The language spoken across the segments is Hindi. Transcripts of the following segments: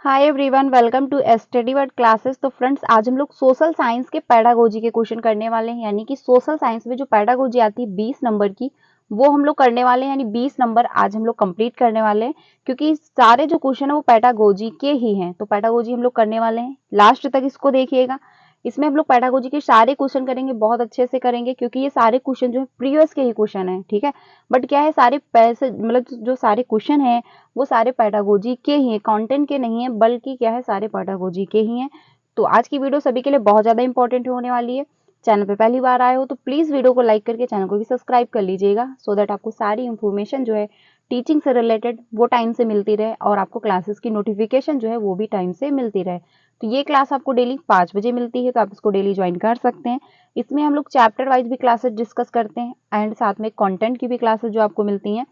Hi everyone, welcome to study word classes. तो फ्रेंड्स, आज हम लोग सोशल साइंस के पेडागोजी के क्वेश्चन करने वाले हैं। यानी कि सोशल साइंस में जो पेडागोजी आती है 20 नंबर की, वो हम लोग करने वाले हैं। यानी 20 नंबर आज हम लोग कंप्लीट करने वाले हैं, क्योंकि सारे जो क्वेश्चन है वो पेडागोजी के ही हैं। तो पेडागोजी हम लोग करने वाले हैं, लास्ट तक इसको देखिएगा। इसमें हम लोग पेडागोजी के सारे क्वेश्चन करेंगे, बहुत अच्छे से करेंगे, क्योंकि ये सारे क्वेश्चन जो है प्रीवियस के ही क्वेश्चन है। ठीक है, बट क्या है, सारे पैसे मतलब जो सारे क्वेश्चन है वो सारे पेडागोजी के ही हैं, कंटेंट के नहीं है, बल्कि क्या है, सारे पेडागोजी के ही हैं। तो आज की वीडियो सभी के लिए बहुत ज़्यादा इंपॉर्टेंट होने वाली है। चैनल पे पहली बार आए हो तो प्लीज़ वीडियो को लाइक करके चैनल को भी सब्सक्राइब कर लीजिएगा, सो दैट आपको सारी इन्फॉर्मेशन जो है टीचिंग से रिलेटेड वो टाइम से मिलती रहे, और आपको क्लासेस की नोटिफिकेशन जो है वो भी टाइम से मिलती रहे। तो ये क्लास आपको डेली 5 बजे मिलती है, तो आप इसको डेली ज्वाइन कर सकते हैं। इसमें हम लोग चैप्टर वाइज भी क्लासेस डिस्कस करते हैं, एंड साथ में कंटेंट की भी क्लासेस जो आपको मिलती हैं,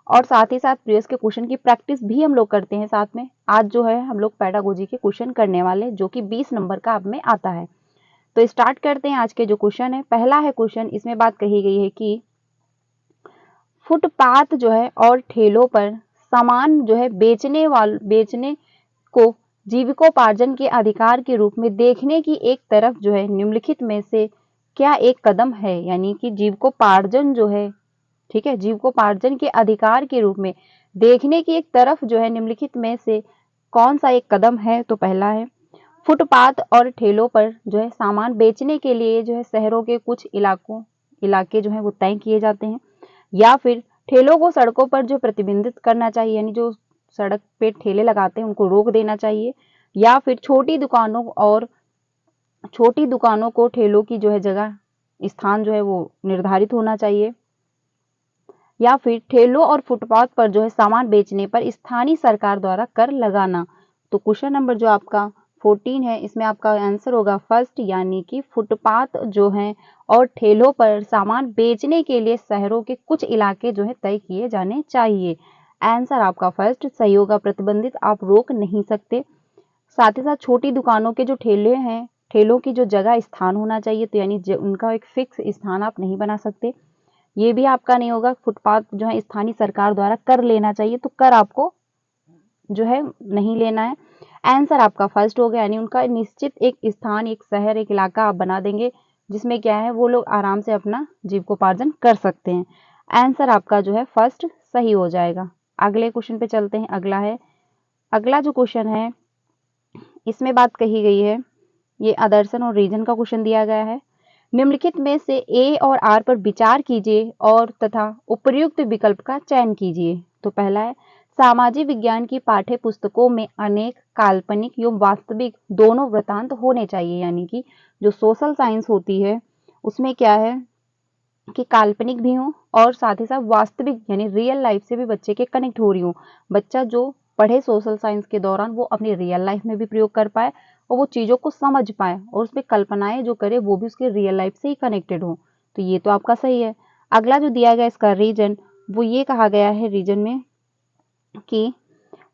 और साथ ही साथ प्रीवियस के क्वेश्चन की प्रैक्टिस भी हम लोग करते हैं साथ में। आज जो है हम लोग पेडागोजी के क्वेश्चन करने वाले, जो कि 20 नंबर का आप में आता है। तो स्टार्ट करते हैं आज के जो क्वेश्चन है। पहला है क्वेश्चन, इसमें बात कही गई है कि फुटपाथ जो है और ठेलों पर सामान जो है बेचने को जीविकोपार्जन के अधिकार के रूप में देखने की एक तरफ जो है निम्नलिखित में से क्या एक कदम है। यानी कि जीविकोपार्जन जो है, ठीक है, जीविकोपार्जन के अधिकार के रूप में देखने की एक तरफ जो है निम्नलिखित में से कौन सा एक कदम है। तो पहला है, फुटपाथ और ठेलों पर जो है सामान बेचने के लिए जो है शहरों के कुछ इलाके जो है वो तय किए जाते हैं, या फिर ठेलों को सड़कों पर जो प्रतिबंधित करना चाहिए, यानी जो सड़क पे ठेले लगाते हैं उनको रोक देना चाहिए, या फिर छोटी दुकानों को ठेलों की जो है जगह स्थान जो है वो निर्धारित होना चाहिए, या फिर ठेलों और फुटपाथ पर जो है सामान बेचने पर स्थानीय सरकार द्वारा कर लगाना। तो क्वेश्चन नंबर जो आपका 14 है, इसमें आपका आंसर होगा फर्स्ट, यानी कि फुटपाथ जो है और ठेलों पर सामान बेचने के लिए शहरों के कुछ इलाके जो है तय किए जाने चाहिए। आंसर आपका फर्स्ट सही होगा, प्रतिबंधित आप रोक नहीं सकते। साथ ही साथ छोटी दुकानों के जो ठेले हैं, ठेलों की जो जगह स्थान होना चाहिए, तो यानी उनका एक फिक्स स्थान आप नहीं बना सकते, ये भी आपका नहीं होगा। फुटपाथ जो है स्थानीय सरकार द्वारा कर लेना चाहिए, तो कर आपको जो है नहीं लेना है। आंसर आपका फर्स्ट हो गया, यानी उनका निश्चित एक स्थान, एक शहर, एक इलाका आप बना देंगे, जिसमें क्या है वो लोग आराम से अपना जीविकोपार्जन कर सकते हैं। आंसर आपका जो है फर्स्ट सही हो जाएगा। अगले क्वेश्चन पे चलते हैं। अगला जो क्वेश्चन है, इसमें बात कही गई है, ये आदर्शन और रीजन का क्वेश्चन दिया गया है। निम्नलिखित में से ए और आर पर विचार कीजिए और तथा उपयुक्त विकल्प का चयन कीजिए। तो पहला है, सामाजिक विज्ञान की पाठ्य पुस्तकों में अनेक काल्पनिक एवं वास्तविक दोनों वृत्तांत होने चाहिए। यानी कि जो सोशल साइंस होती है उसमें क्या है कि काल्पनिक भी हो और साथ ही साथ वास्तविक यानी रियल लाइफ से भी बच्चे के कनेक्ट हो रही हो। बच्चा जो पढ़े सोशल साइंस के दौरान वो अपनी रियल लाइफ में भी प्रयोग कर पाए, और वो चीज़ों को समझ पाए, और उसमें कल्पनाएं जो करे वो भी उसके रियल लाइफ से ही कनेक्टेड हो। तो ये तो आपका सही है। अगला जो दिया गया इसका रीजन, वो ये कहा गया है रीजन में कि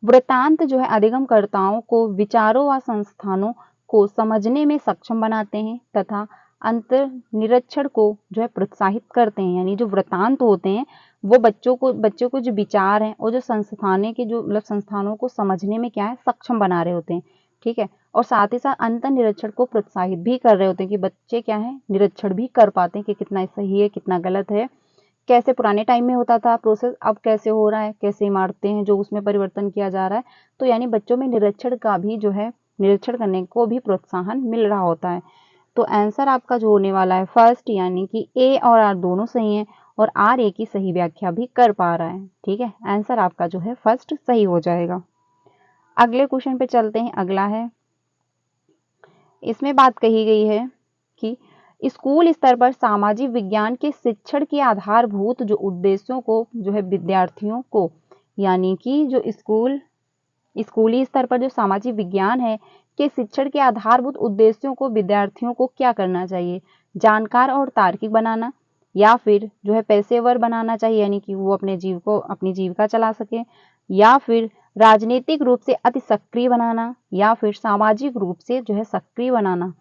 वृत्तांत जो है अधिगमकर्ताओं को विचारों व संस्थानों को समझने में सक्षम बनाते हैं तथा अंतर निरीक्षण को जो है प्रोत्साहित करते हैं। यानी जो वृत्तांत होते हैं वो बच्चों को जो विचार हैं और जो संस्थाने के जो मतलब संस्थानों को समझने में क्या है सक्षम बना रहे होते हैं। ठीक है, और साथ ही साथ अंतर निरीक्षण को प्रोत्साहित भी कर रहे होते हैं कि बच्चे क्या है निरीक्षण भी कर पाते हैं कि कितना सही है कितना गलत है, कैसे पुराने टाइम में होता था प्रोसेस, अब कैसे हो रहा है, कैसे इमारतें हैं जो उसमें परिवर्तन किया जा रहा है। तो यानी बच्चों में निरीक्षण का भी जो है निरीक्षण करने को भी प्रोत्साहन मिल रहा होता है। तो आंसर आपका जो होने वाला है फर्स्ट, यानी कि ए और आर दोनों सही हैं, और आर ए की सही व्याख्या भी कर पा रहा है। ठीक है, आंसर आपका जो है फर्स्ट सही हो जाएगा। अगले क्वेश्चन पे चलते हैं। अगला है, इसमें बात कही गई है कि स्कूल स्तर पर सामाजिक विज्ञान के शिक्षण के आधारभूत जो उद्देश्यों को जो है विद्यार्थियों को, यानी कि जो स्कूली स्तर पर जो सामाजिक विज्ञान है के शिक्षण के आधारभूत उद्देश्यों को विद्यार्थियों को क्या करना चाहिए, जानकार और तार्किक बनाना, या फिर जो है पेशेवर बनाना चाहिए, यानी कि वो अपनी जीविका चला सके, या फिर राजनीतिक रूप से अति सक्रिय बनाना, या फिर सामाजिक रूप से जो है सक्रिय बनाना।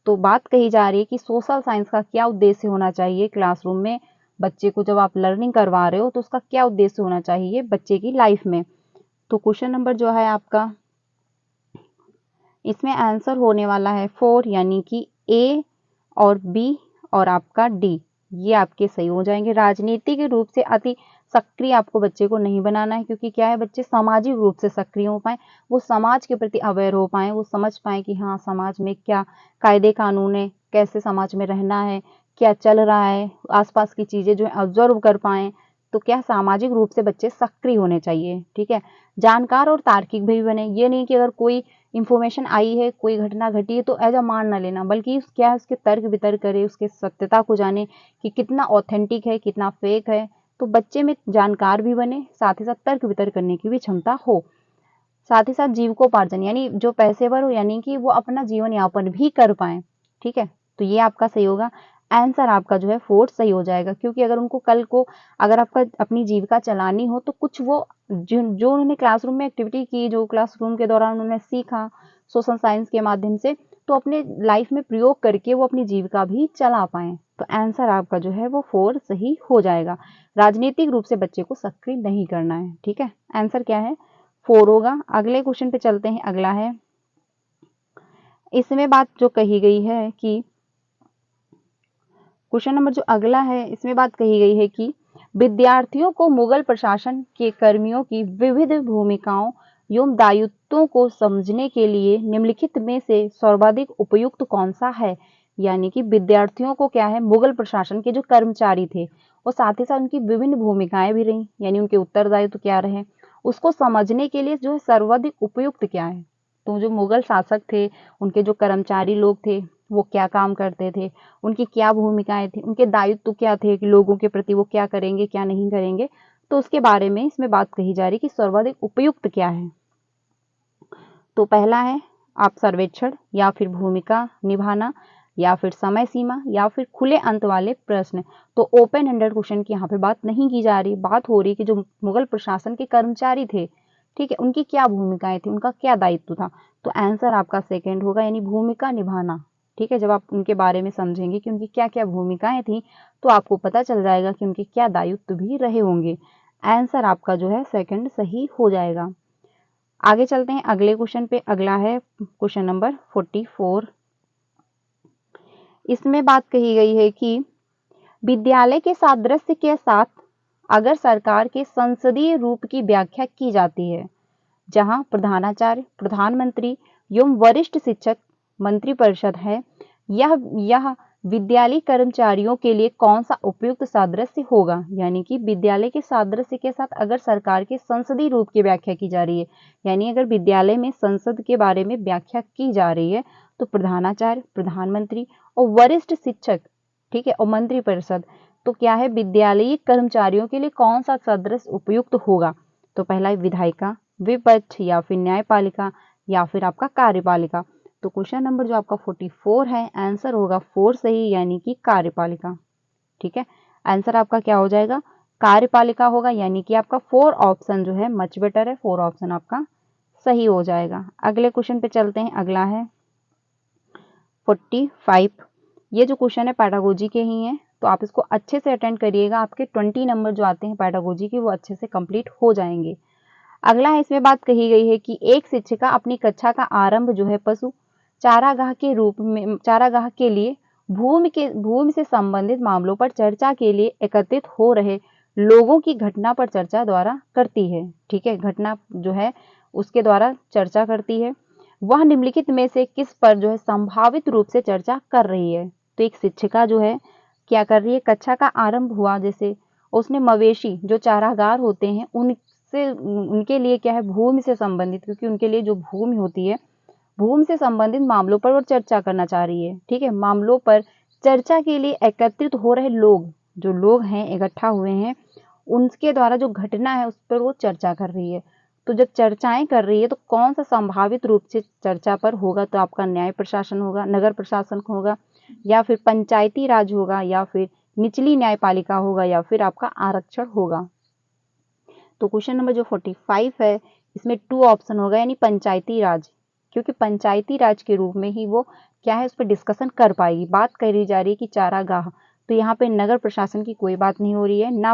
तो बात कही जा रही है कि सोशल साइंस का क्या उद्देश्य होना चाहिए क्लासरूम में, बच्चे को जब आप लर्निंग करवा रहे हो तो उसका क्या उद्देश्य होना चाहिए बच्चे की लाइफ में। तो क्वेश्चन नंबर जो है आपका इसमें आंसर होने वाला है 4 यानी कि ए और बी और आपका डी, ये आपके सही हो जाएंगे। राजनीतिक रूप से अति सक्रिय आपको बच्चे को नहीं बनाना है, क्योंकि क्या है बच्चे सामाजिक रूप से सक्रिय हो पाए, वो समाज के प्रति अवेयर हो पाए, वो समझ पाए कि हाँ समाज में क्या कायदे कानून है, कैसे समाज में रहना है, क्या चल रहा है, आसपास की चीजें जो है ऑब्जर्व कर पाए। तो क्या सामाजिक रूप से बच्चे सक्रिय होने चाहिए, ठीक है। जानकार और तार्किक भी बने, ये नहीं कि अगर कोई इंफॉर्मेशन आई है, कोई घटना घटी है तो एज अ मान ना लेना, बल्कि क्या है उसके तर्क वितर्क करे, उसके सत्यता को जाने कि कितना ऑथेंटिक है, कितना फेक है। तो बच्चे में जानकार भी बने, साथ ही साथ तर्क वितर्क करने की भी क्षमता हो, साथ ही साथ जीविकोपार्जन यानी जो पेशेवर हो, यानी कि वो अपना जीवन यापन भी कर पाए, ठीक है। तो ये आपका सही होगा। आंसर आपका जो है 4 सही हो जाएगा, क्योंकि अगर उनको कल को अगर आपका अपनी जीविका चलानी हो तो कुछ वो जो उन्होंने क्लासरूम में एक्टिविटी की, जो क्लासरूम के दौरान उन्होंने सीखा सोशल साइंस के माध्यम से, तो अपने लाइफ में प्रयोग करके वो अपनी जीविका भी चला पाए। तो आंसर आपका जो है वो 4 सही हो जाएगा। राजनीतिक रूप से बच्चे को सक्रिय नहीं करना है, ठीक है। आंसर क्या है 4 होगा। अगले क्वेश्चन पे चलते हैं। अगला है, इसमें बात जो कही गई है कि क्वेश्चन नंबर जो अगला है, इसमें बात कही गई है कि विद्यार्थियों को मुगल प्रशासन के कर्मियों की विविध भूमिकाओं एवं दायित्वों को समझने के लिए निम्नलिखित में से सर्वाधिक उपयुक्त कौन सा है। यानी कि विद्यार्थियों को क्या है, मुगल प्रशासन के जो कर्मचारी थे और साथ ही साथ उनकी विभिन्न भूमिकाएं भी रही, यानी उनके उत्तरदायित्व क्या रहे, उसको समझने के लिए जो है सर्वाधिक उपयुक्त क्या है। तो जो मुगल शासक थे, उनके जो कर्मचारी लोग थे वो क्या काम करते थे, उनकी क्या भूमिकाएं थी, उनके दायित्व क्या थे कि लोगों के प्रति वो क्या करेंगे क्या नहीं करेंगे, तो उसके बारे में इसमें बात कही जा रही है कि सर्वाधिक उपयुक्त क्या है। तो पहला है आप सर्वेक्षण या फिर भूमिका निभाना या फिर समय सीमा या फिर खुले अंत वाले प्रश्न। तो ओपन एंडेड क्वेश्चन की यहाँ पे बात नहीं की जा रही, बात हो रही कि जो मुगल प्रशासन के कर्मचारी थे, ठीक है, उनकी क्या भूमिकाएं थी, उनका क्या दायित्व था। तो आंसर आपका सेकंड होगा, यानी भूमिका निभाना, ठीक है। जब आप उनके बारे में समझेंगे कि उनकी क्या क्या भूमिकाएं थी तो आपको पता चल जाएगा कि उनके क्या दायित्व भी रहे होंगे। आंसर आपका जो है सेकंड सही हो जाएगा। आगे चलते हैं अगले क्वेश्चन पे। अगला है क्वेश्चन नंबर 44। इसमें बात कही गई है कि विद्यालय के सादृश्य के साथ अगर सरकार के संसदीय रूप की व्याख्या की जाती है, जहां प्रधानाचार्य, प्रधानमंत्री एवं वरिष्ठ शिक्षक मंत्रिपरिषद है, यह विद्यालय कर्मचारियों के लिए कौन सा उपयुक्त सादृश्य होगा। यानी कि विद्यालय के सादृश्य के साथ अगर सरकार के संसदीय रूप की व्याख्या की जा रही है, यानी अगर विद्यालय में संसद के बारे में व्याख्या की जा रही है, तो प्रधानाचार्य, प्रधानमंत्री और वरिष्ठ शिक्षक, ठीक है, और मंत्रिपरिषद, तो क्या है विद्यालयी कर्मचारियों के लिए कौन सा सदृश उपयुक्त होगा। तो पहला है विधायिका, विपक्ष या फिर न्यायपालिका या फिर आपका कार्यपालिका। तो क्वेश्चन नंबर जो आपका 44 है, आंसर होगा 4 सही, यानी कि कार्यपालिका, ठीक है। आंसर आपका क्या हो जाएगा, कार्यपालिका होगा, यानी कि आपका 4 ऑप्शन जो है मच बेटर है, 4 ऑप्शन आपका सही हो जाएगा। अगले क्वेश्चन पे चलते हैं। अगला है 45। ये जो क्वेश्चन है पैडागोजी के ही हैं, तो आप इसको अच्छे से अटेंड करिएगा, आपके 20 नंबर जो आते हैं पैडागोजी के वो अच्छे से कंप्लीट हो जाएंगे। अगला है, इसमें बात कही गई है कि एक शिक्षिका अपनी कक्षा का आरंभ जो है पशु चारागाह के रूप में, चारागाह के लिए भूमि से संबंधित मामलों पर चर्चा के लिए एकत्रित हो रहे लोगों की घटना पर चर्चा द्वारा करती है, ठीक है, घटना जो है उसके द्वारा चर्चा करती है। वह निम्नलिखित में से किस पर जो है संभावित रूप से चर्चा कर रही है। तो एक शिक्षिका जो है क्या कर रही है, कक्षा का आरंभ हुआ जैसे, उसने मवेशी जो चारागाह होते हैं उनसे, उनके लिए क्या है भूमि से संबंधित, क्योंकि उनके लिए जो भूमि होती है, भूमि से संबंधित मामलों पर वो चर्चा करना चाह रही है, ठीक है। मामलों पर चर्चा के लिए एकत्रित हो रहे लोग, जो लोग हैं इकट्ठा हुए हैं, उनके द्वारा जो घटना है उस पर वो चर्चा कर रही है। तो जब चर्चाएं कर रही है तो कौन सा संभावित रूप से चर्चा पर होगा, तो आपका न्याय प्रशासन होगा, नगर प्रशासन होगा, या फिर पंचायती राज होगा, या फिर निचली न्यायपालिका होगा, या फिर आपका आरक्षण होगा। तो क्वेश्चन नंबर जो 45 है, इसमें 2 ऑप्शन होगा, यानी पंचायती राज, क्योंकि पंचायती राज के रूप में ही वो क्या है उस पर डिस्कशन कर पाएगी। बात करी जा रही है कि चारागाह, तो यहाँ पे नगर प्रशासन की कोई बात नहीं हो रही है, ना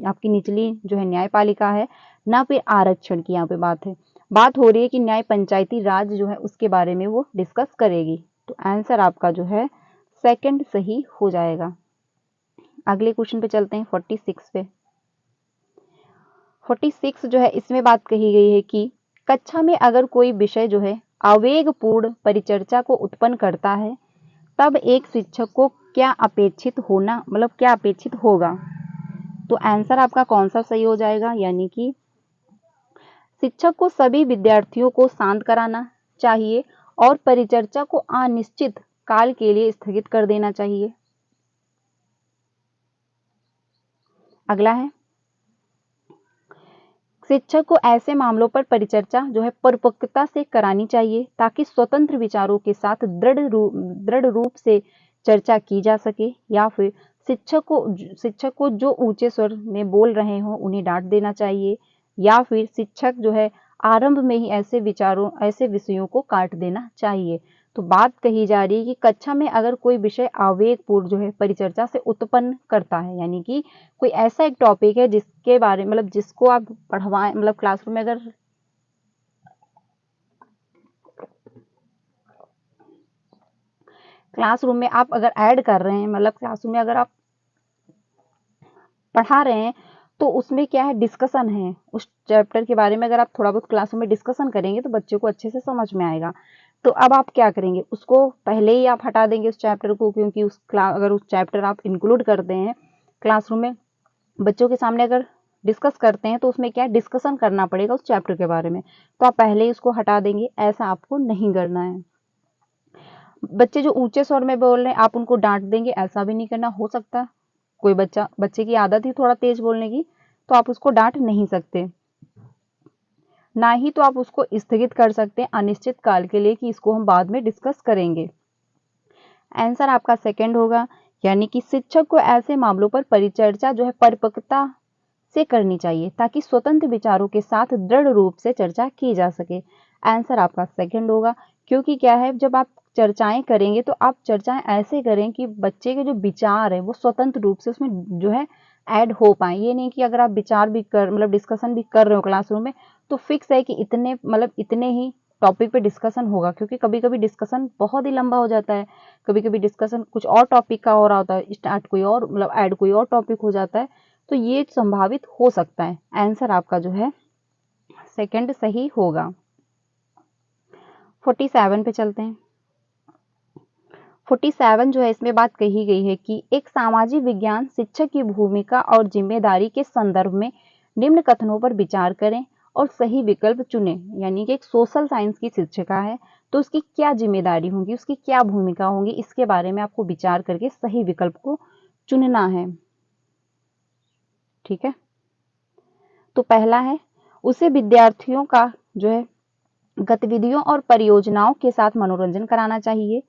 आपकी निचली जो है न्यायपालिका है, ना फिर आरक्षण की यहाँ पे बात है। बात हो रही है कि न्याय पंचायती राज जो है उसके बारे में वो डिस्कस करेगी। तो आंसर आपका जो है सेकंड सही हो जाएगा। अगले क्वेश्चन पे चलते हैं 46 पे। 46 जो है इसमें बात कही गई है कि कक्षा में अगर कोई विषय जो है आवेगपूर्ण परिचर्चा को उत्पन्न करता है तब एक शिक्षक को क्या अपेक्षित होना मतलब क्या अपेक्षित होगा। तो आंसर आपका कौन सा सही हो जाएगा, यानी कि शिक्षक को सभी विद्यार्थियों को शांत कराना चाहिए और परिचर्चा को अनिश्चित काल के लिए स्थगित कर देना चाहिए। अगला है शिक्षक को ऐसे मामलों पर परिचर्चा जो है परिपक्वता से करानी चाहिए ताकि स्वतंत्र विचारों के साथ दृढ़ रूप से चर्चा की जा सके, या फिर शिक्षक को जो ऊंचे स्वर में बोल रहे हो उन्हें डांट देना चाहिए, या फिर शिक्षक जो है आरंभ में ही ऐसे विषयों को काट देना चाहिए। तो बात कही जा रही है कि कक्षा में अगर कोई विषय आवेगपूर्ण जो है परिचर्चा से उत्पन्न करता है, यानी कि कोई ऐसा एक टॉपिक है जिसके बारे मतलब जिसको आप पढ़वाएं मतलब क्लासरूम में आप अगर ऐड कर रहे हैं, मतलब क्लासरूम में अगर आप पढ़ा रहे हैं तो उसमें क्या है डिस्कशन है उस चैप्टर के बारे में। अगर आप थोड़ा बहुत क्लासरूम में डिस्कशन करेंगे तो बच्चे को अच्छे से समझ में आएगा। तो अब आप क्या करेंगे, उसको पहले ही आप हटा देंगे उस चैप्टर को, क्योंकि अगर उस चैप्टर आप इंक्लूड करते हैं क्लासरूम में बच्चों के सामने अगर डिस्कस करते हैं तो उसमें क्या डिस्कशन करना पड़ेगा उस चैप्टर के बारे में, तो आप पहले ही उसको हटा देंगे। ऐसा आपको नहीं करना है। बच्चे जो ऊंचे स्वर में बोल रहे हैं आप उनको डांट देंगे, ऐसा भी नहीं करना। हो सकता कोई बच्चे की आदत ही थोड़ा तेज बोलने की, तो आप उसको डांट नहीं सकते, ना ही तो आप उसको स्थगित कर सकते हैं अनिश्चित काल के लिए कि इसको हम बाद में डिस्कस करेंगे। आंसर आपका सेकंड होगा, यानी कि शिक्षक को ऐसे मामलों पर परिचर्चा जो है परिपक्वता से करनी चाहिए ताकि स्वतंत्र विचारों के साथ दृढ़ रूप से चर्चा की जा सके। आंसर आपका सेकंड होगा, क्योंकि क्या है जब आप चर्चाएं करेंगे तो आप चर्चाएं ऐसे करें कि बच्चे के जो विचार है वो स्वतंत्र रूप से उसमें जो है ऐड हो पाए। ये नहीं कि अगर आप विचार भी कर मतलब डिस्कशन भी कर रहे हो क्लासरूम में तो फिक्स है कि इतने ही टॉपिक पे डिस्कशन होगा, क्योंकि कभी कभी डिस्कशन बहुत ही लंबा हो जाता है, कभी कभी डिस्कशन कुछ और टॉपिक का हो रहा होता है, स्टार्ट कोई और मतलब ऐड कोई और टॉपिक हो जाता है, तो ये संभावित हो सकता है। आंसर आपका जो है सेकंड सही होगा। 47 पे चलते हैं। 47 जो है इसमें बात कही गई है कि एक सामाजिक विज्ञान शिक्षक की भूमिका और जिम्मेदारी के संदर्भ में निम्न कथनों पर विचार करें और सही विकल्प चुनें। यानी कि एक सोशल साइंस की शिक्षिका है तो उसकी क्या जिम्मेदारी होगी, उसकी क्या भूमिका होगी, इसके बारे में आपको विचार करके सही विकल्प को चुनना है। ठीक है, तो पहला है उसे विद्यार्थियों का जो है गतिविधियों और परियोजनाओं के साथ मनोरंजन कराना चाहिए,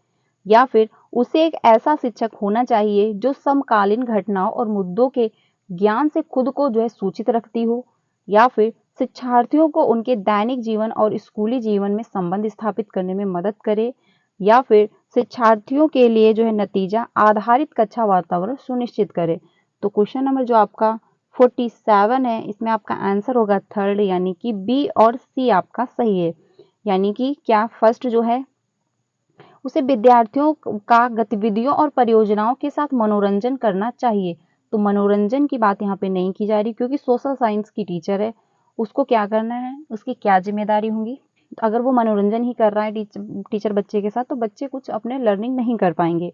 या फिर उसे एक ऐसा शिक्षक होना चाहिए जो समकालीन घटनाओं और मुद्दों के ज्ञान से खुद को जो है सूचित रखती हो, या फिर शिक्षार्थियों को उनके दैनिक जीवन और स्कूली जीवन में संबंध स्थापित करने में मदद करे, या फिर शिक्षार्थियों के लिए जो है नतीजा आधारित कक्षा वातावरण सुनिश्चित करे। तो क्वेश्चन नंबर जो आपका 47 है इसमें आपका आंसर होगा थर्ड, यानी कि बी और सी आपका सही है। यानी कि क्या फर्स्ट जो है उसे विद्यार्थियों का गतिविधियों और परियोजनाओं के साथ मनोरंजन करना चाहिए। तो मनोरंजन की बात यहाँ पे नहीं की जा रही, क्योंकि सोशल साइंस की टीचर है, उसको क्या करना है, उसकी क्या जिम्मेदारी होगी। तो अगर वो मनोरंजन ही कर रहा है टीचर बच्चे के साथ तो बच्चे कुछ अपने लर्निंग नहीं कर पाएंगे।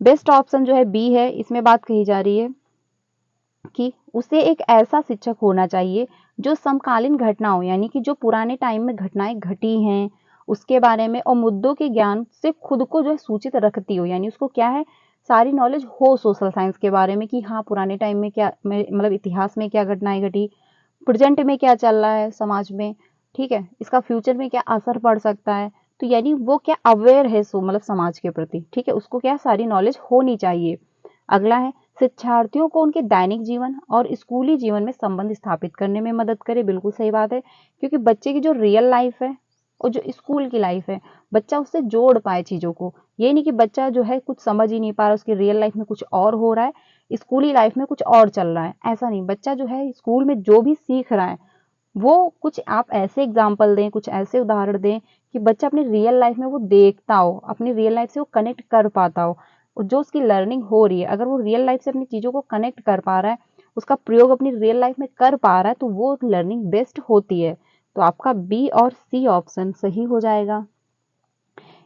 बेस्ट ऑप्शन जो है बी है, इसमें बात कही जा रही है कि उसे एक ऐसा शिक्षक होना चाहिए जो समकालीन घटनाओं यानी कि जो पुराने टाइम में घटनाएं घटी हैं उसके बारे में और मुद्दों के ज्ञान से खुद को जो है सूचित रखती हो, यानी उसको क्या है सारी नॉलेज हो सोशल साइंस के बारे में कि हाँ पुराने टाइम में क्या मतलब इतिहास में क्या घटनाएं घटी, प्रेजेंट में क्या चल रहा है समाज में, ठीक है, इसका फ्यूचर में क्या असर पड़ सकता है। तो यानी वो क्या अवेयर है मतलब समाज के प्रति, ठीक है, उसको क्या सारी नॉलेज होनी चाहिए। अगला है शिक्षार्थियों को उनके दैनिक जीवन और स्कूली जीवन में संबंध स्थापित करने में मदद करे। बिल्कुल सही बात है, क्योंकि बच्चे की जो रियल लाइफ है और जो स्कूल की लाइफ है बच्चा उससे जोड़ पाए चीजों को। ये नहीं कि बच्चा जो है कुछ समझ ही नहीं पा रहा, उसकी रियल लाइफ में कुछ और हो रहा है, स्कूली लाइफ में कुछ और चल रहा है, ऐसा नहीं। बच्चा जो है स्कूल में जो भी सीख रहा है वो कुछ आप ऐसे एग्जाम्पल दें, कुछ ऐसे उदाहरण दें कि बच्चा अपनी रियल लाइफ में वो देखता हो, अपनी रियल लाइफ से वो कनेक्ट कर पाता हो, जो उसकी लर्निंग हो रही है अगर वो रियल लाइफ से अपनी चीज़ों को कनेक्ट कर पा रहा है, उसका प्रयोग अपनी रियल लाइफ में कर पा रहा है, तो वो लर्निंग बेस्ट होती है। तो आपका बी और सी ऑप्शन सही हो जाएगा,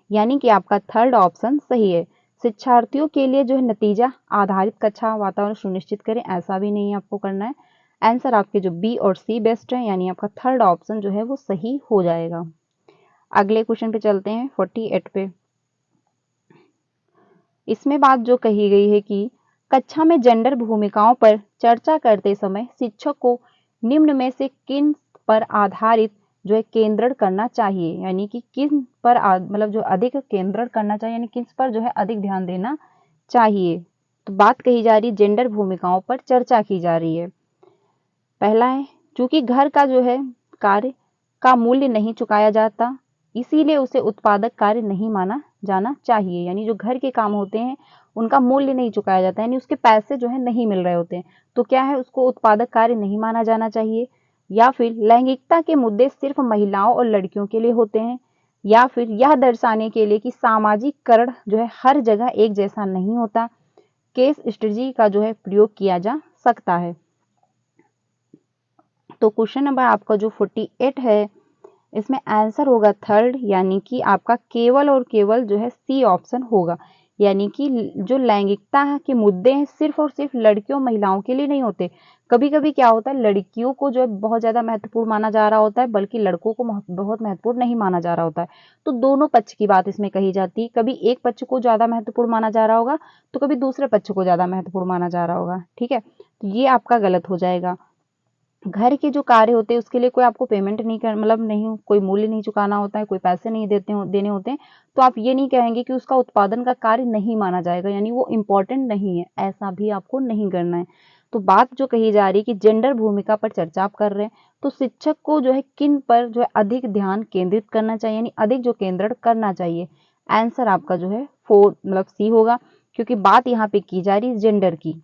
यानी कि आपका थर्ड ऑप्शन सही है। शिक्षार्थियों के लिए जो है नतीजा आधारित कक्षा वातावरण सुनिश्चित करें, ऐसा भी नहीं आपको करना है। आंसर आपके जो बी और सी बेस्ट है, यानी आपका थर्ड ऑप्शन जो है वो सही हो जाएगा। अगले क्वेश्चन पे चलते हैं 48 पे। इसमें बात जो कही गई है कि कक्षा में जेंडर भूमिकाओं पर चर्चा करते समय शिक्षक को निम्न में से किन पर आधारित जो है केंद्रण करना चाहिए, यानी कि किन पर मतलब जो अधिक केंद्रण करना चाहिए, यानी किस पर जो है अधिक ध्यान देना चाहिए। तो बात कही जा रही है जेंडर भूमिकाओं पर चर्चा की जा रही है। पहला है, चूंकि घर का जो है कार्य का मूल्य नहीं चुकाया जाता, इसीलिए उसे उत्पादक कार्य नहीं माना जाना चाहिए, यानी जो घर के काम होते हैं उनका मूल्य नहीं चुकाया जाता, यानी उसके पैसे जो है नहीं मिल रहे होते हैं, तो क्या है उसको उत्पादक कार्य नहीं माना जाना चाहिए। या फिर लैंगिकता के मुद्दे सिर्फ महिलाओं और लड़कियों के लिए होते हैं, या फिर यह दर्शाने के लिए कि सामाजिककरण जो है हर जगह एक जैसा नहीं होता, केस स्ट्रेटजी का जो है प्रयोग किया जा सकता है। तो क्वेश्चन नंबर आपका जो 48 है, इसमें आंसर होगा थर्ड, यानी कि आपका केवल और केवल जो है सी ऑप्शन होगा, यानी कि जो लैंगिकता के मुद्दे हैं सिर्फ और सिर्फ लड़कियों महिलाओं के लिए नहीं होते। कभी कभी क्या होता है, लड़कियों को जो है बहुत ज्यादा महत्वपूर्ण माना जा रहा होता है, बल्कि लड़कों को बहुत महत्वपूर्ण नहीं माना जा रहा होता है। तो दोनों पक्ष की बात इसमें कही जाती है, कभी एक पक्ष को ज्यादा महत्वपूर्ण माना जा रहा होगा, तो कभी दूसरे पक्ष को ज्यादा महत्वपूर्ण माना जा रहा होगा। ठीक है, तो ये आपका गलत हो जाएगा। घर के जो कार्य होते हैं उसके लिए कोई आपको पेमेंट नहीं कर, मतलब नहीं, कोई मूल्य नहीं चुकाना होता है, कोई पैसे नहीं देने होते हैं, तो आप ये नहीं कहेंगे कि उसका उत्पादन का कार्य नहीं माना जाएगा, यानी वो इम्पोर्टेंट नहीं है, ऐसा भी आपको नहीं करना है। तो बात जो कही जा रही है कि जेंडर भूमिका पर चर्चा आप कर रहे हैं, तो शिक्षक को जो है किन पर जो है अधिक ध्यान केंद्रित करना चाहिए, यानी अधिक जो केंद्रण करना चाहिए। आंसर आपका जो है 4 मतलब सी होगा, क्योंकि बात यहाँ पे की जा रही है जेंडर की।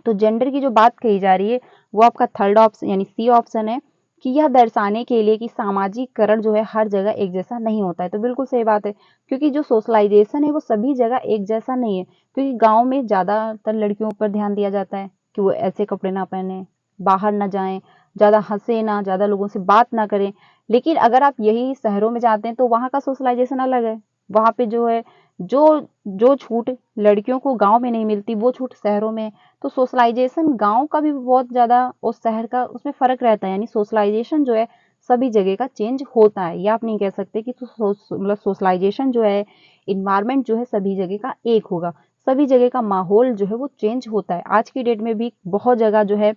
तो जेंडर की जो बात कही जा रही है वो आपका थर्ड ऑप्शन यानी सी ऑप्शन है, कि यह दर्शाने के लिए कि सामाजिककरण जो है हर जगह एक जैसा नहीं होता है। तो बिल्कुल सही बात है, क्योंकि जो सोशलाइजेशन है वो सभी जगह एक जैसा नहीं है, क्योंकि गांव में ज्यादातर लड़कियों पर ध्यान दिया जाता है कि वो ऐसे कपड़े ना पहने, बाहर ना जाएं, ज्यादा हंसे ना, ज्यादा लोगों से बात ना करें। लेकिन अगर आप यही शहरों में जाते हैं तो वहां का सोशलाइजेशन अलग है, वहां पे जो है जो जो छूट लड़कियों को गांव में नहीं मिलती वो छूट शहरों में। तो सोशलाइजेशन गांव का भी बहुत ज़्यादा और शहर का उसमें फ़र्क रहता है, यानी सोशलाइजेशन जो है सभी जगह का चेंज होता है, या आप नहीं कह सकते कि मतलब सोशलाइजेशन जो है, इन्वायरमेंट जो है सभी जगह का एक होगा, सभी जगह का माहौल जो है वो चेंज होता है। आज की डेट में भी बहुत जगह जो है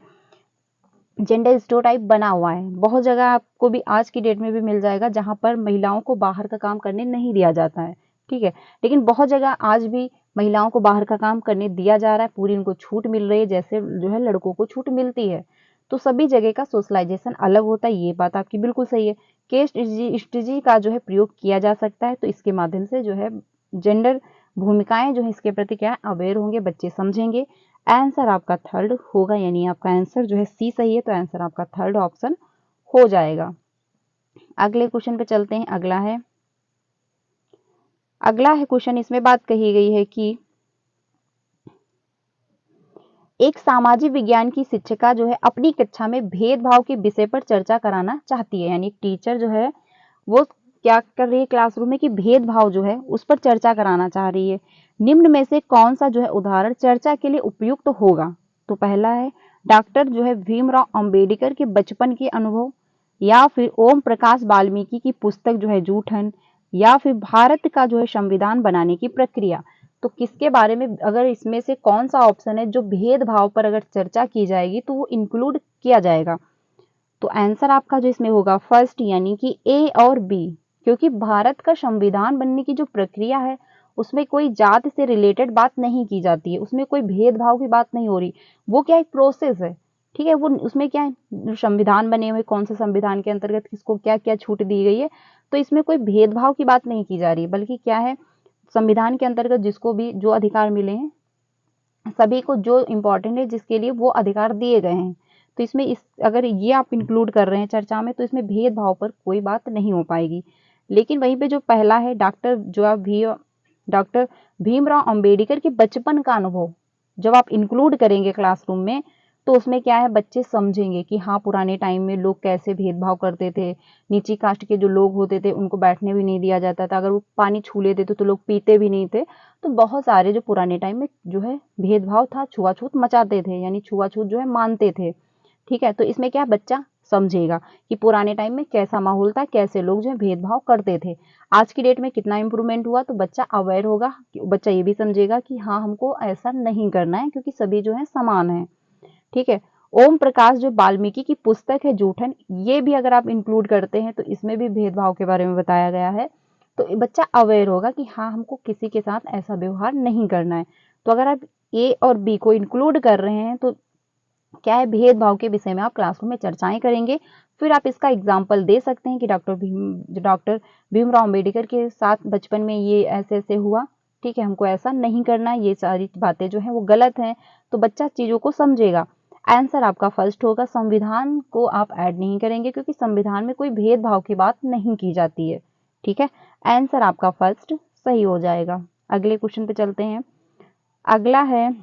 जेंडर स्टेरियोटाइप बना हुआ है, बहुत जगह आपको भी आज की डेट में भी मिल जाएगा जहां पर महिलाओं को बाहर का काम करने नहीं दिया जाता है। ठीक है, लेकिन बहुत जगह आज भी महिलाओं को बाहर का काम करने दिया जा रहा है, पूरी उनको छूट मिल रही है जैसे जो है लड़कों को छूट मिलती है। तो सभी जगह का सोशलाइजेशन अलग होता है, ये बात आपकी बिल्कुल सही है। केस स्ट्रेटजी का जो है प्रयोग किया जा सकता है, तो इसके माध्यम से जो है जेंडर भूमिकाएं जो है इसके प्रति क्या अवेयर होंगे, बच्चे समझेंगे। आंसर आपका थर्ड होगा, यानी आपका आंसर जो है सी सही है, तो आंसर आपका थर्ड ऑप्शन हो जाएगा। अगले क्वेश्चन पे चलते हैं। अगला है क्वेश्चन, इसमें बात कही गई है कि एक सामाजिक विज्ञान की शिक्षिका जो है अपनी कक्षा में भेदभाव के विषय पर चर्चा कराना चाहती है, यानी एक टीचर जो है वो क्या कर रही है क्लासरूम में कि भेदभाव जो है उस पर चर्चा कराना चाह रही है। निम्न में से कौन सा जो है उदाहरण चर्चा के लिए उपयुक्त होगा। तो पहला है डॉक्टर जो है भीमराव अंबेडकर के बचपन के अनुभव, या फिर ओम प्रकाश वाल्मीकि की पुस्तक जो है जूठन, या फिर भारत का जो है संविधान बनाने की प्रक्रिया। तो किसके बारे में, अगर इसमें से कौन सा ऑप्शन है जो भेदभाव पर अगर चर्चा की जाएगी तो वो इंक्लूड किया जाएगा। तो आंसर आपका जो इसमें होगा फर्स्ट, यानी कि ए और बी, क्योंकि भारत का संविधान बनने की जो प्रक्रिया है उसमें कोई जात से रिलेटेड बात नहीं की जाती है, उसमें कोई भेदभाव की बात नहीं हो रही, वो क्या एक प्रोसेस है। ठीक है, वो उसमें क्या है, संविधान बने हुए कौन से संविधान के अंतर्गत किसको क्या क्या छूट दी गई है, तो इसमें कोई भेदभाव की बात नहीं की जा रही, बल्कि क्या है संविधान के अंतर्गत जिसको भी जो अधिकार मिले हैं, सभी को जो इम्पोर्टेंट है जिसके लिए वो अधिकार दिए गए हैं, तो इसमें अगर ये आप इंक्लूड कर रहे हैं चर्चा में तो इसमें भेदभाव पर कोई बात नहीं हो पाएगी। लेकिन वहीं पे जो पहला है डॉक्टर भीमराव अंबेडकर के बचपन का अनुभव जब आप इंक्लूड करेंगे क्लासरूम में तो उसमें क्या है, बच्चे समझेंगे कि हाँ पुराने टाइम में लोग कैसे भेदभाव करते थे। नीची कास्ट के जो लोग होते थे उनको बैठने भी नहीं दिया जाता था, अगर वो पानी छू लेते थे तो लोग पीते भी नहीं थे। तो बहुत सारे जो पुराने टाइम में जो है भेदभाव था, छुआछूत मचाते थे, यानी छुआछूत जो है मानते थे। ठीक है, तो इसमें क्या बच्चा समझेगा कि पुराने टाइम में कैसा माहौल था, कैसे लोग जो है भेदभाव करते थे। आज की डेट में कितना इंप्रूवमेंट हुआ, तो बच्चा अवेयर होगा, बच्चा ये भी समझेगा कि हाँ हमको ऐसा नहीं करना है क्योंकि सभी जो है समान है। ठीक है, ओम प्रकाश जो वाल्मीकि की पुस्तक है जूठन, ये भी अगर आप इंक्लूड करते हैं तो इसमें भी भेदभाव के बारे में बताया गया है। तो बच्चा अवेयर होगा कि हाँ हमको किसी के साथ ऐसा व्यवहार नहीं करना है। तो अगर आप ए और बी को इंक्लूड कर रहे हैं तो क्या है, भेदभाव के विषय में आप क्लासरूम में चर्चाएं करेंगे। फिर आप इसका एग्जाम्पल दे सकते हैं कि डॉक्टर भीमराव अम्बेडकर के साथ बचपन में ये ऐसे ऐसे हुआ। ठीक है, हमको ऐसा नहीं करना है, ये सारी बातें जो है वो गलत हैं। तो बच्चा चीजों को समझेगा। आंसर आपका फर्स्ट होगा, संविधान को आप ऐड नहीं करेंगे क्योंकि संविधान में कोई भेदभाव की बात नहीं की जाती है। ठीक है, आंसर आपका फर्स्ट सही हो जाएगा। अगले क्वेश्चन पे चलते हैं। अगला है,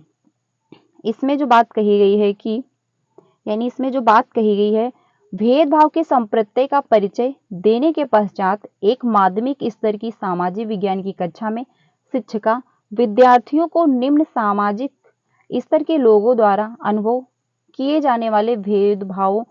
इसमें जो बात कही गई है कि इसमें जो बात कही गई है, भेदभाव के संप्रत्यय का परिचय देने के पश्चात एक माध्यमिक स्तर की सामाजिक विज्ञान की कक्षा में शिक्षिका विद्यार्थियों को निम्न सामाजिक स्तर के लोगों द्वारा अनुभव किए जाने वाले भेदभावों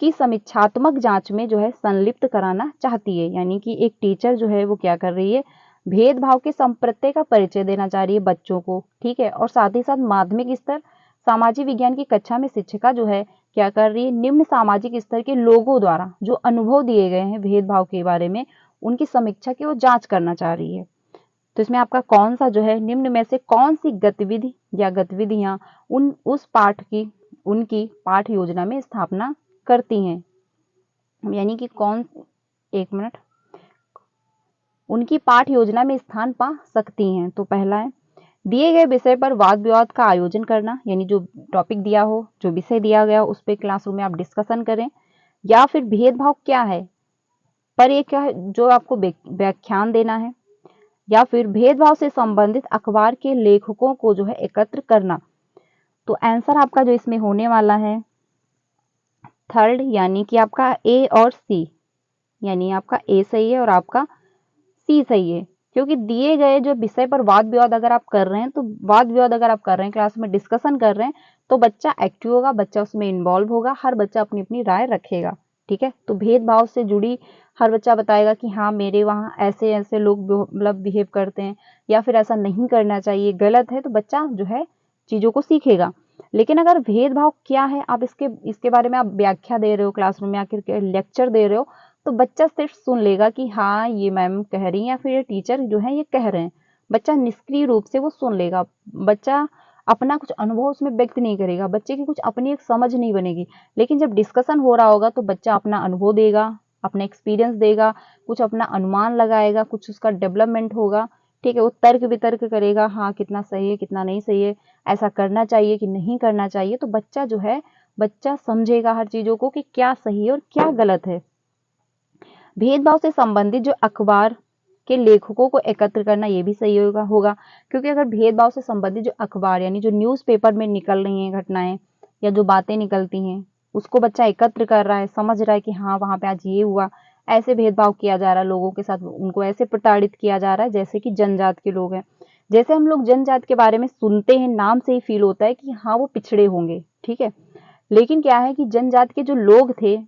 की समीक्षात्मक जांच में जो है संलिप्त कराना चाहती है। यानी कि एक टीचर जो है वो क्या कर रही है, भेदभाव के संप्रत्यय का परिचय देना चाह रही है बच्चों को। ठीक है, और साथ ही साथ माध्यमिक स्तर सामाजिक विज्ञान की कक्षा में शिक्षिका जो है क्या कर रही है, निम्न सामाजिक स्तर के लोगों द्वारा जो अनुभव दिए गए हैं भेदभाव के बारे में उनकी समीक्षा की वो जांच करना चाह रही है। तो इसमें आपका कौन सा जो है, निम्न में से कौन सी गतिविधि या गतिविधियां उस पाठ की उनकी पाठ योजना में स्थापना करती हैं, यानी कि एक मिनट, उनकी पाठ योजना में स्थान पा सकती हैं। तो पहला है, दिए गए विषय पर वाद विवाद का आयोजन करना, यानी जो टॉपिक दिया हो, जो विषय दिया गया हो उस पर क्लासरूम में आप डिस्कशन करें। या फिर भेदभाव क्या है पर ये क्या है जो आपको व्याख्यान देना है। या फिर भेदभाव से संबंधित अखबार के लेखकों को जो है एकत्र करना। तो आंसर आपका जो इसमें होने वाला है थर्ड, यानी कि आपका ए और सी, यानी आपका ए सही है और आपका सी सही है। क्योंकि दिए गए जो विषय पर वाद विवाद अगर आप कर रहे हैं तो वाद विवाद अगर आप कर रहे हैं, क्लास में डिस्कशन कर रहे हैं, तो बच्चा एक्टिव होगा, बच्चा उसमें इन्वॉल्व होगा, हर बच्चा अपनी अपनी राय रखेगा। ठीक है, तो भेदभाव से जुड़ी हर बच्चा बताएगा कि हाँ मेरे वहाँ ऐसे ऐसे लोग मतलब बिहेव करते हैं, या फिर ऐसा नहीं करना चाहिए, गलत है। तो बच्चा जो है चीजों को सीखेगा। लेकिन अगर भेदभाव क्या है आप इसके बारे में आप व्याख्या दे रहे हो, क्लासरूम में आकर लेक्चर दे रहे हो, तो बच्चा सिर्फ सुन लेगा कि हाँ ये मैम कह रही हैं या फिर ये टीचर जो है ये कह रहे हैं। बच्चा निष्क्रिय रूप से वो सुन लेगा, बच्चा अपना कुछ अनुभव उसमें व्यक्त नहीं करेगा, बच्चे की कुछ अपनी एक समझ नहीं बनेगी। लेकिन जब डिस्कशन हो रहा होगा तो बच्चा अपना अनुभव देगा, अपना एक्सपीरियंस देगा, कुछ अपना अनुमान लगाएगा, कुछ उसका डेवलपमेंट होगा। ठीक है, वो तर्क वितर्क करेगा, हाँ कितना सही है कितना नहीं सही है, ऐसा करना चाहिए कि नहीं करना चाहिए। तो बच्चा जो है बच्चा समझेगा हर चीजों को कि क्या सही है और क्या गलत है। भेदभाव से संबंधित जो अखबार के लेखकों को एकत्र करना ये भी सही होगा क्योंकि अगर भेदभाव से संबंधित जो अखबार यानी जो न्यूज़पेपर में निकल रही हैं घटनाएं या जो बातें निकलती हैं उसको बच्चा एकत्र कर रहा है, समझ रहा है कि हाँ वहां पे आज ये हुआ, ऐसे भेदभाव किया जा रहा है लोगों के साथ, उनको ऐसे प्रताड़ित किया जा रहा है जैसे कि जनजात के लोग हैं। जैसे हम लोग जनजात के बारे में सुनते हैं, नाम से ही फील होता है कि हाँ वो पिछड़े होंगे। ठीक है, लेकिन क्या है कि जनजात के जो लोग थे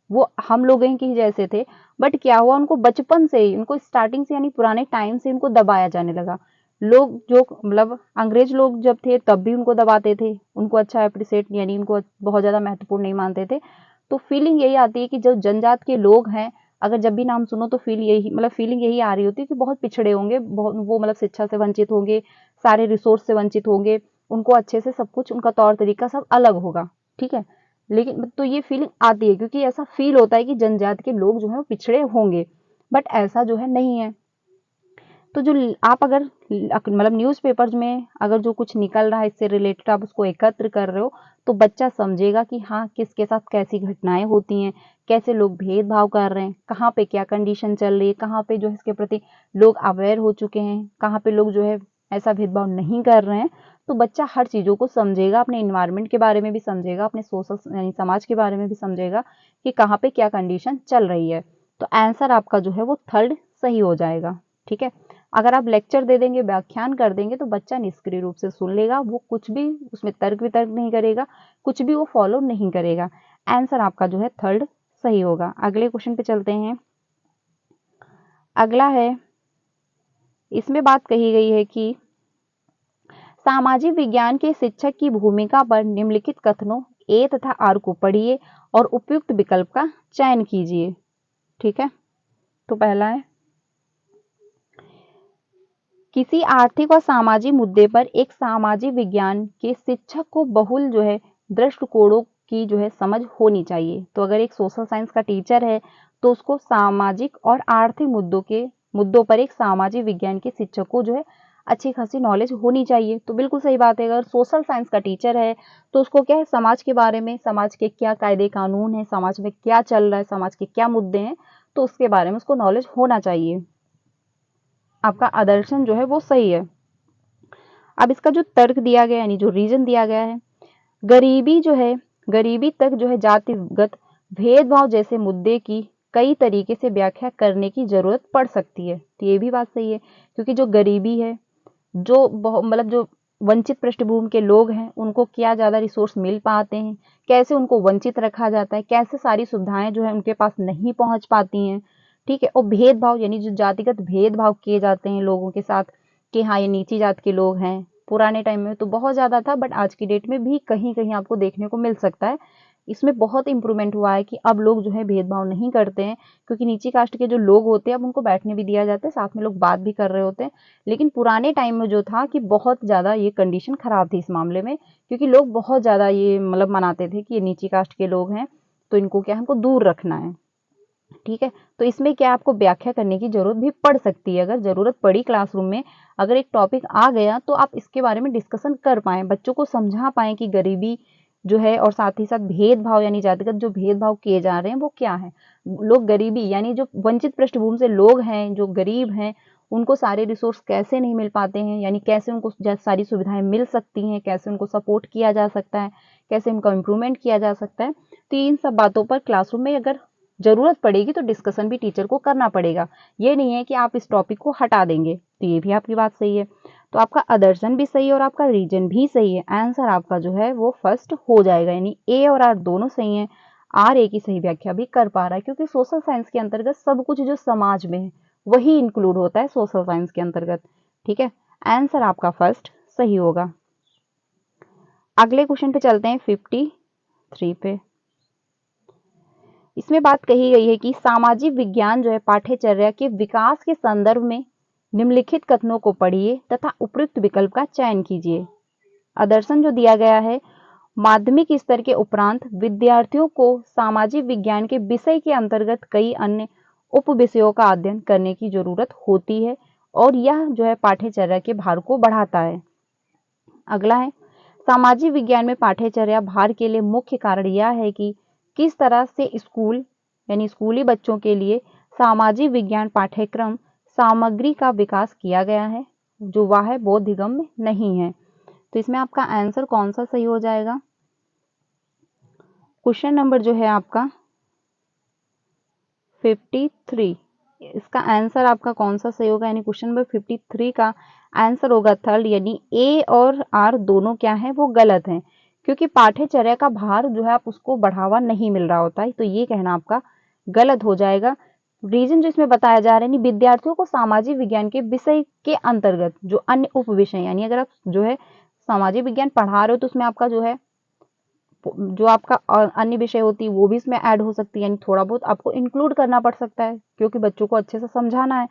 वो हम लोग के जैसे थे, बट क्या हुआ उनको बचपन से ही, उनको स्टार्टिंग से यानी पुराने टाइम से उनको दबाया जाने लगा। लोग जो मतलब अंग्रेज लोग जब थे तब भी उनको दबाते थे, उनको अच्छा अप्रिशिएट यानी उनको बहुत ज्यादा महत्वपूर्ण नहीं मानते थे। तो फीलिंग यही आती है कि जो जनजात के लोग हैं अगर जब भी नाम सुनो तो फीलिंग यही आ रही होती है कि बहुत पिछड़े होंगे, बहुत वो मतलब शिक्षा से वंचित होंगे, सारे रिसोर्स से वंचित होंगे, उनको अच्छे से सब कुछ उनका तौर तरीका सब अलग होगा। ठीक है, लेकिन तो ये फीलिंग आती है क्योंकि ऐसा फील होता है कि जनजाति के लोग जो है वो पिछड़े होंगे, बट ऐसा जो है नहीं है। तो जो आप अगर मतलब न्यूज़पेपर्स में अगर जो कुछ निकल रहा है इससे रिलेटेड आप उसको एकत्र कर रहे हो, तो बच्चा समझेगा कि हाँ, किसके साथ कैसी घटनाएं होती हैं, कैसे लोग भेदभाव कर रहे हैं, कहाँ पे क्या कंडीशन चल रही है, कहाँ पे जो है इसके प्रति लोग अवेयर हो चुके हैं, कहाँ पे लोग जो है ऐसा भेदभाव नहीं कर रहे हैं। तो बच्चा हर चीज़ों को समझेगा, अपने इन्वायरमेंट के बारे में भी समझेगा, अपने सोशल यानी समाज के बारे में भी समझेगा कि कहाँ पे क्या कंडीशन चल रही है। तो आंसर आपका जो है वो थर्ड सही हो जाएगा। ठीक है, अगर आप लेक्चर दे देंगे, व्याख्यान कर देंगे, तो बच्चा निष्क्रिय रूप से सुन लेगा, वो कुछ भी उसमें तर्क वितर्क नहीं करेगा, कुछ भी वो फॉलो नहीं करेगा। आंसर आपका जो है थर्ड सही होगा। अगले क्वेश्चन पे चलते हैं। अगला है, इसमें बात कही गई है कि सामाजिक विज्ञान के शिक्षक की भूमिका पर निम्नलिखित कथनों ए तथा आर को पढ़िए और उपयुक्त विकल्प का चयन कीजिए। ठीक है, तो पहला है, किसी आर्थिक और सामाजिक मुद्दे पर एक सामाजिक विज्ञान के शिक्षक को बहुल जो है दृष्टिकोणों की जो है समझ होनी चाहिए। तो अगर एक सोशल साइंस का टीचर है तो उसको सामाजिक और आर्थिक मुद्दों पर एक सामाजिक विज्ञान के शिक्षक को जो है अच्छी खासी नॉलेज होनी चाहिए। तो बिल्कुल सही बात है, अगर सोशल साइंस का टीचर है तो उसको क्या है, समाज के बारे में, समाज के क्या कायदे कानून है, समाज में क्या चल रहा है, समाज के क्या मुद्दे हैं, तो उसके बारे में उसको नॉलेज होना चाहिए। आपका आदर्शन जो है वो सही है। अब इसका जो तर्क दिया गया यानी जो रीजन दिया गया है, गरीबी जो है, गरीबी तक जो है जातिगत भेदभाव जैसे मुद्दे की कई तरीके से व्याख्या करने की जरूरत पड़ सकती है। तो ये भी बात सही है, क्योंकि जो गरीबी है, जो मतलब जो वंचित पृष्ठभूमि के लोग हैं, उनको क्या ज़्यादा रिसोर्स मिल पाते हैं, कैसे उनको वंचित रखा जाता है, कैसे सारी सुविधाएं जो है उनके पास नहीं पहुंच पाती हैं। ठीक है, और भेदभाव यानी जो जातिगत भेदभाव किए जाते हैं लोगों के साथ कि हाँ ये नीची जात के लोग हैं, पुराने टाइम में तो बहुत ज़्यादा था, बट आज की डेट में भी कहीं कहीं आपको देखने को मिल सकता है। इसमें बहुत इंप्रूवमेंट हुआ है कि अब लोग जो है भेदभाव नहीं करते हैं, क्योंकि नीची कास्ट के जो लोग होते हैं अब उनको बैठने भी दिया जाता है, साथ में लोग बात भी कर रहे होते हैं। लेकिन पुराने टाइम में जो था कि बहुत ज़्यादा ये कंडीशन खराब थी इस मामले में, क्योंकि लोग बहुत ज़्यादा ये मतलब मनाते थे कि ये नीची कास्ट के लोग हैं, तो इनको क्या हमको दूर रखना है। ठीक है, तो इसमें क्या आपको व्याख्या करने की जरूरत भी पड़ सकती है। अगर जरूरत पड़ी क्लासरूम में, अगर एक टॉपिक आ गया तो आप इसके बारे में डिस्कशन कर पाएँ, बच्चों को समझा पाएँ कि गरीबी जो है और साथ ही साथ भेदभाव यानी जातिगत जो भेदभाव किए जा रहे हैं वो क्या है। लोग गरीबी यानी जो वंचित पृष्ठभूमि से लोग हैं, जो गरीब हैं, उनको सारे रिसोर्स कैसे नहीं मिल पाते हैं, यानी कैसे उनको सारी सुविधाएं मिल सकती हैं, कैसे उनको सपोर्ट किया जा सकता है, कैसे उनका इम्प्रूवमेंट किया जा सकता है। तो इन सब बातों पर क्लासरूम में अगर जरूरत पड़ेगी तो डिस्कशन भी टीचर को करना पड़ेगा। ये नहीं है कि आप इस टॉपिक को हटा देंगे। तो ये भी आपकी बात सही है। तो आपका आदर्शन भी सही है और आपका रीजन भी सही है। आंसर आपका जो है वो फर्स्ट हो जाएगा, यानी ए और आर दोनों सही है। आर ए की सही व्याख्या भी कर पा रहा है, क्योंकि सोशल साइंस के अंतर्गत सब कुछ जो समाज में है वही इंक्लूड होता है सोशल साइंस के अंतर्गत। ठीक है, आंसर आपका फर्स्ट सही होगा। अगले क्वेश्चन पे चलते हैं 53 पे। इसमें बात कही गई है कि सामाजिक विज्ञान जो है पाठ्यचर्या के विकास के संदर्भ में निम्नलिखित कथनों को पढ़िए तथा उपयुक्त विकल्प का चयन कीजिए। आदर्शन जो दिया गया है, माध्यमिक स्तर के उपरांत विद्यार्थियों को सामाजिक विज्ञान के विषय के अंतर्गत कई अन्य उप विषयों का अध्ययन करने की जरूरत होती है और यह जो है पाठ्यचर्या के भार को बढ़ाता है। अगला है, सामाजिक विज्ञान में पाठ्यचर्या भार के लिए मुख्य कारण यह है कि किस तरह से स्कूल यानी स्कूली बच्चों के लिए सामाजिक विज्ञान पाठ्यक्रम सामग्री का विकास किया गया है जो वह बोधगम्य नहीं है। तो इसमें आपका आंसर कौन सा सही हो जाएगा? क्वेश्चन नंबर जो है आपका 53, इसका आंसर आपका कौन सा सही होगा? यानी क्वेश्चन नंबर 53 का आंसर होगा थर्ड, यानी ए और आर दोनों क्या है वो गलत हैं, क्योंकि पाठ्यचर्या का भार जो है आप उसको बढ़ावा नहीं मिल रहा होता है। तो ये कहना आपका गलत हो जाएगा। रीजन जो इसमें बताया जा रहा है, विद्यार्थियों को सामाजिक विज्ञान के विषय के अंतर्गत जो अन्य उप विषय, यानी अगर आप जो है सामाजिक विज्ञान पढ़ा रहे हो तो उसमें आपका जो है जो आपका अन्य विषय होती है वो भी इसमें ऐड हो सकती है, यानी थोड़ा बहुत आपको इंक्लूड करना पड़ सकता है, क्योंकि बच्चों को अच्छे से समझाना है।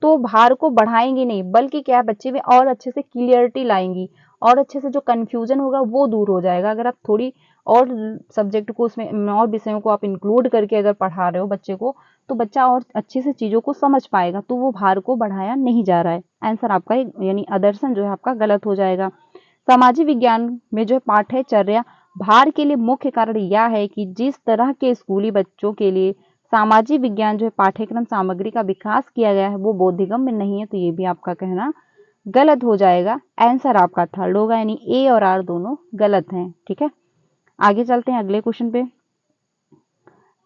तो भार को बढ़ाएंगी नहीं, बल्कि क्या है बच्चे में और अच्छे से क्लियरिटी लाएंगी और अच्छे से जो कंफ्यूजन होगा वो दूर हो जाएगा। अगर आप थोड़ी और सब्जेक्ट को उसमें और विषयों को आप इंक्लूड करके अगर पढ़ा रहे हो बच्चे को, तो बच्चा और अच्छे से चीजों को समझ पाएगा, तो वो भार को बढ़ाया नहीं जा रहा है। आंसर आपका यानी आदर्शन जो है आपका गलत हो जाएगा। सामाजिक विज्ञान में जो पाठ्यचर्या भार के लिए मुख्य कारण यह है कि जिस तरह के स्कूली बच्चों के लिए सामाजिक विज्ञान जो है पाठ्यक्रम सामग्री का विकास किया गया है वो बोधगम्य नहीं है, तो ये भी आपका कहना गलत हो जाएगा। आंसर आपका थर्ड होगा, यानी ए और आर दोनों गलत हैं। ठीक है, आगे चलते हैं अगले क्वेश्चन पे।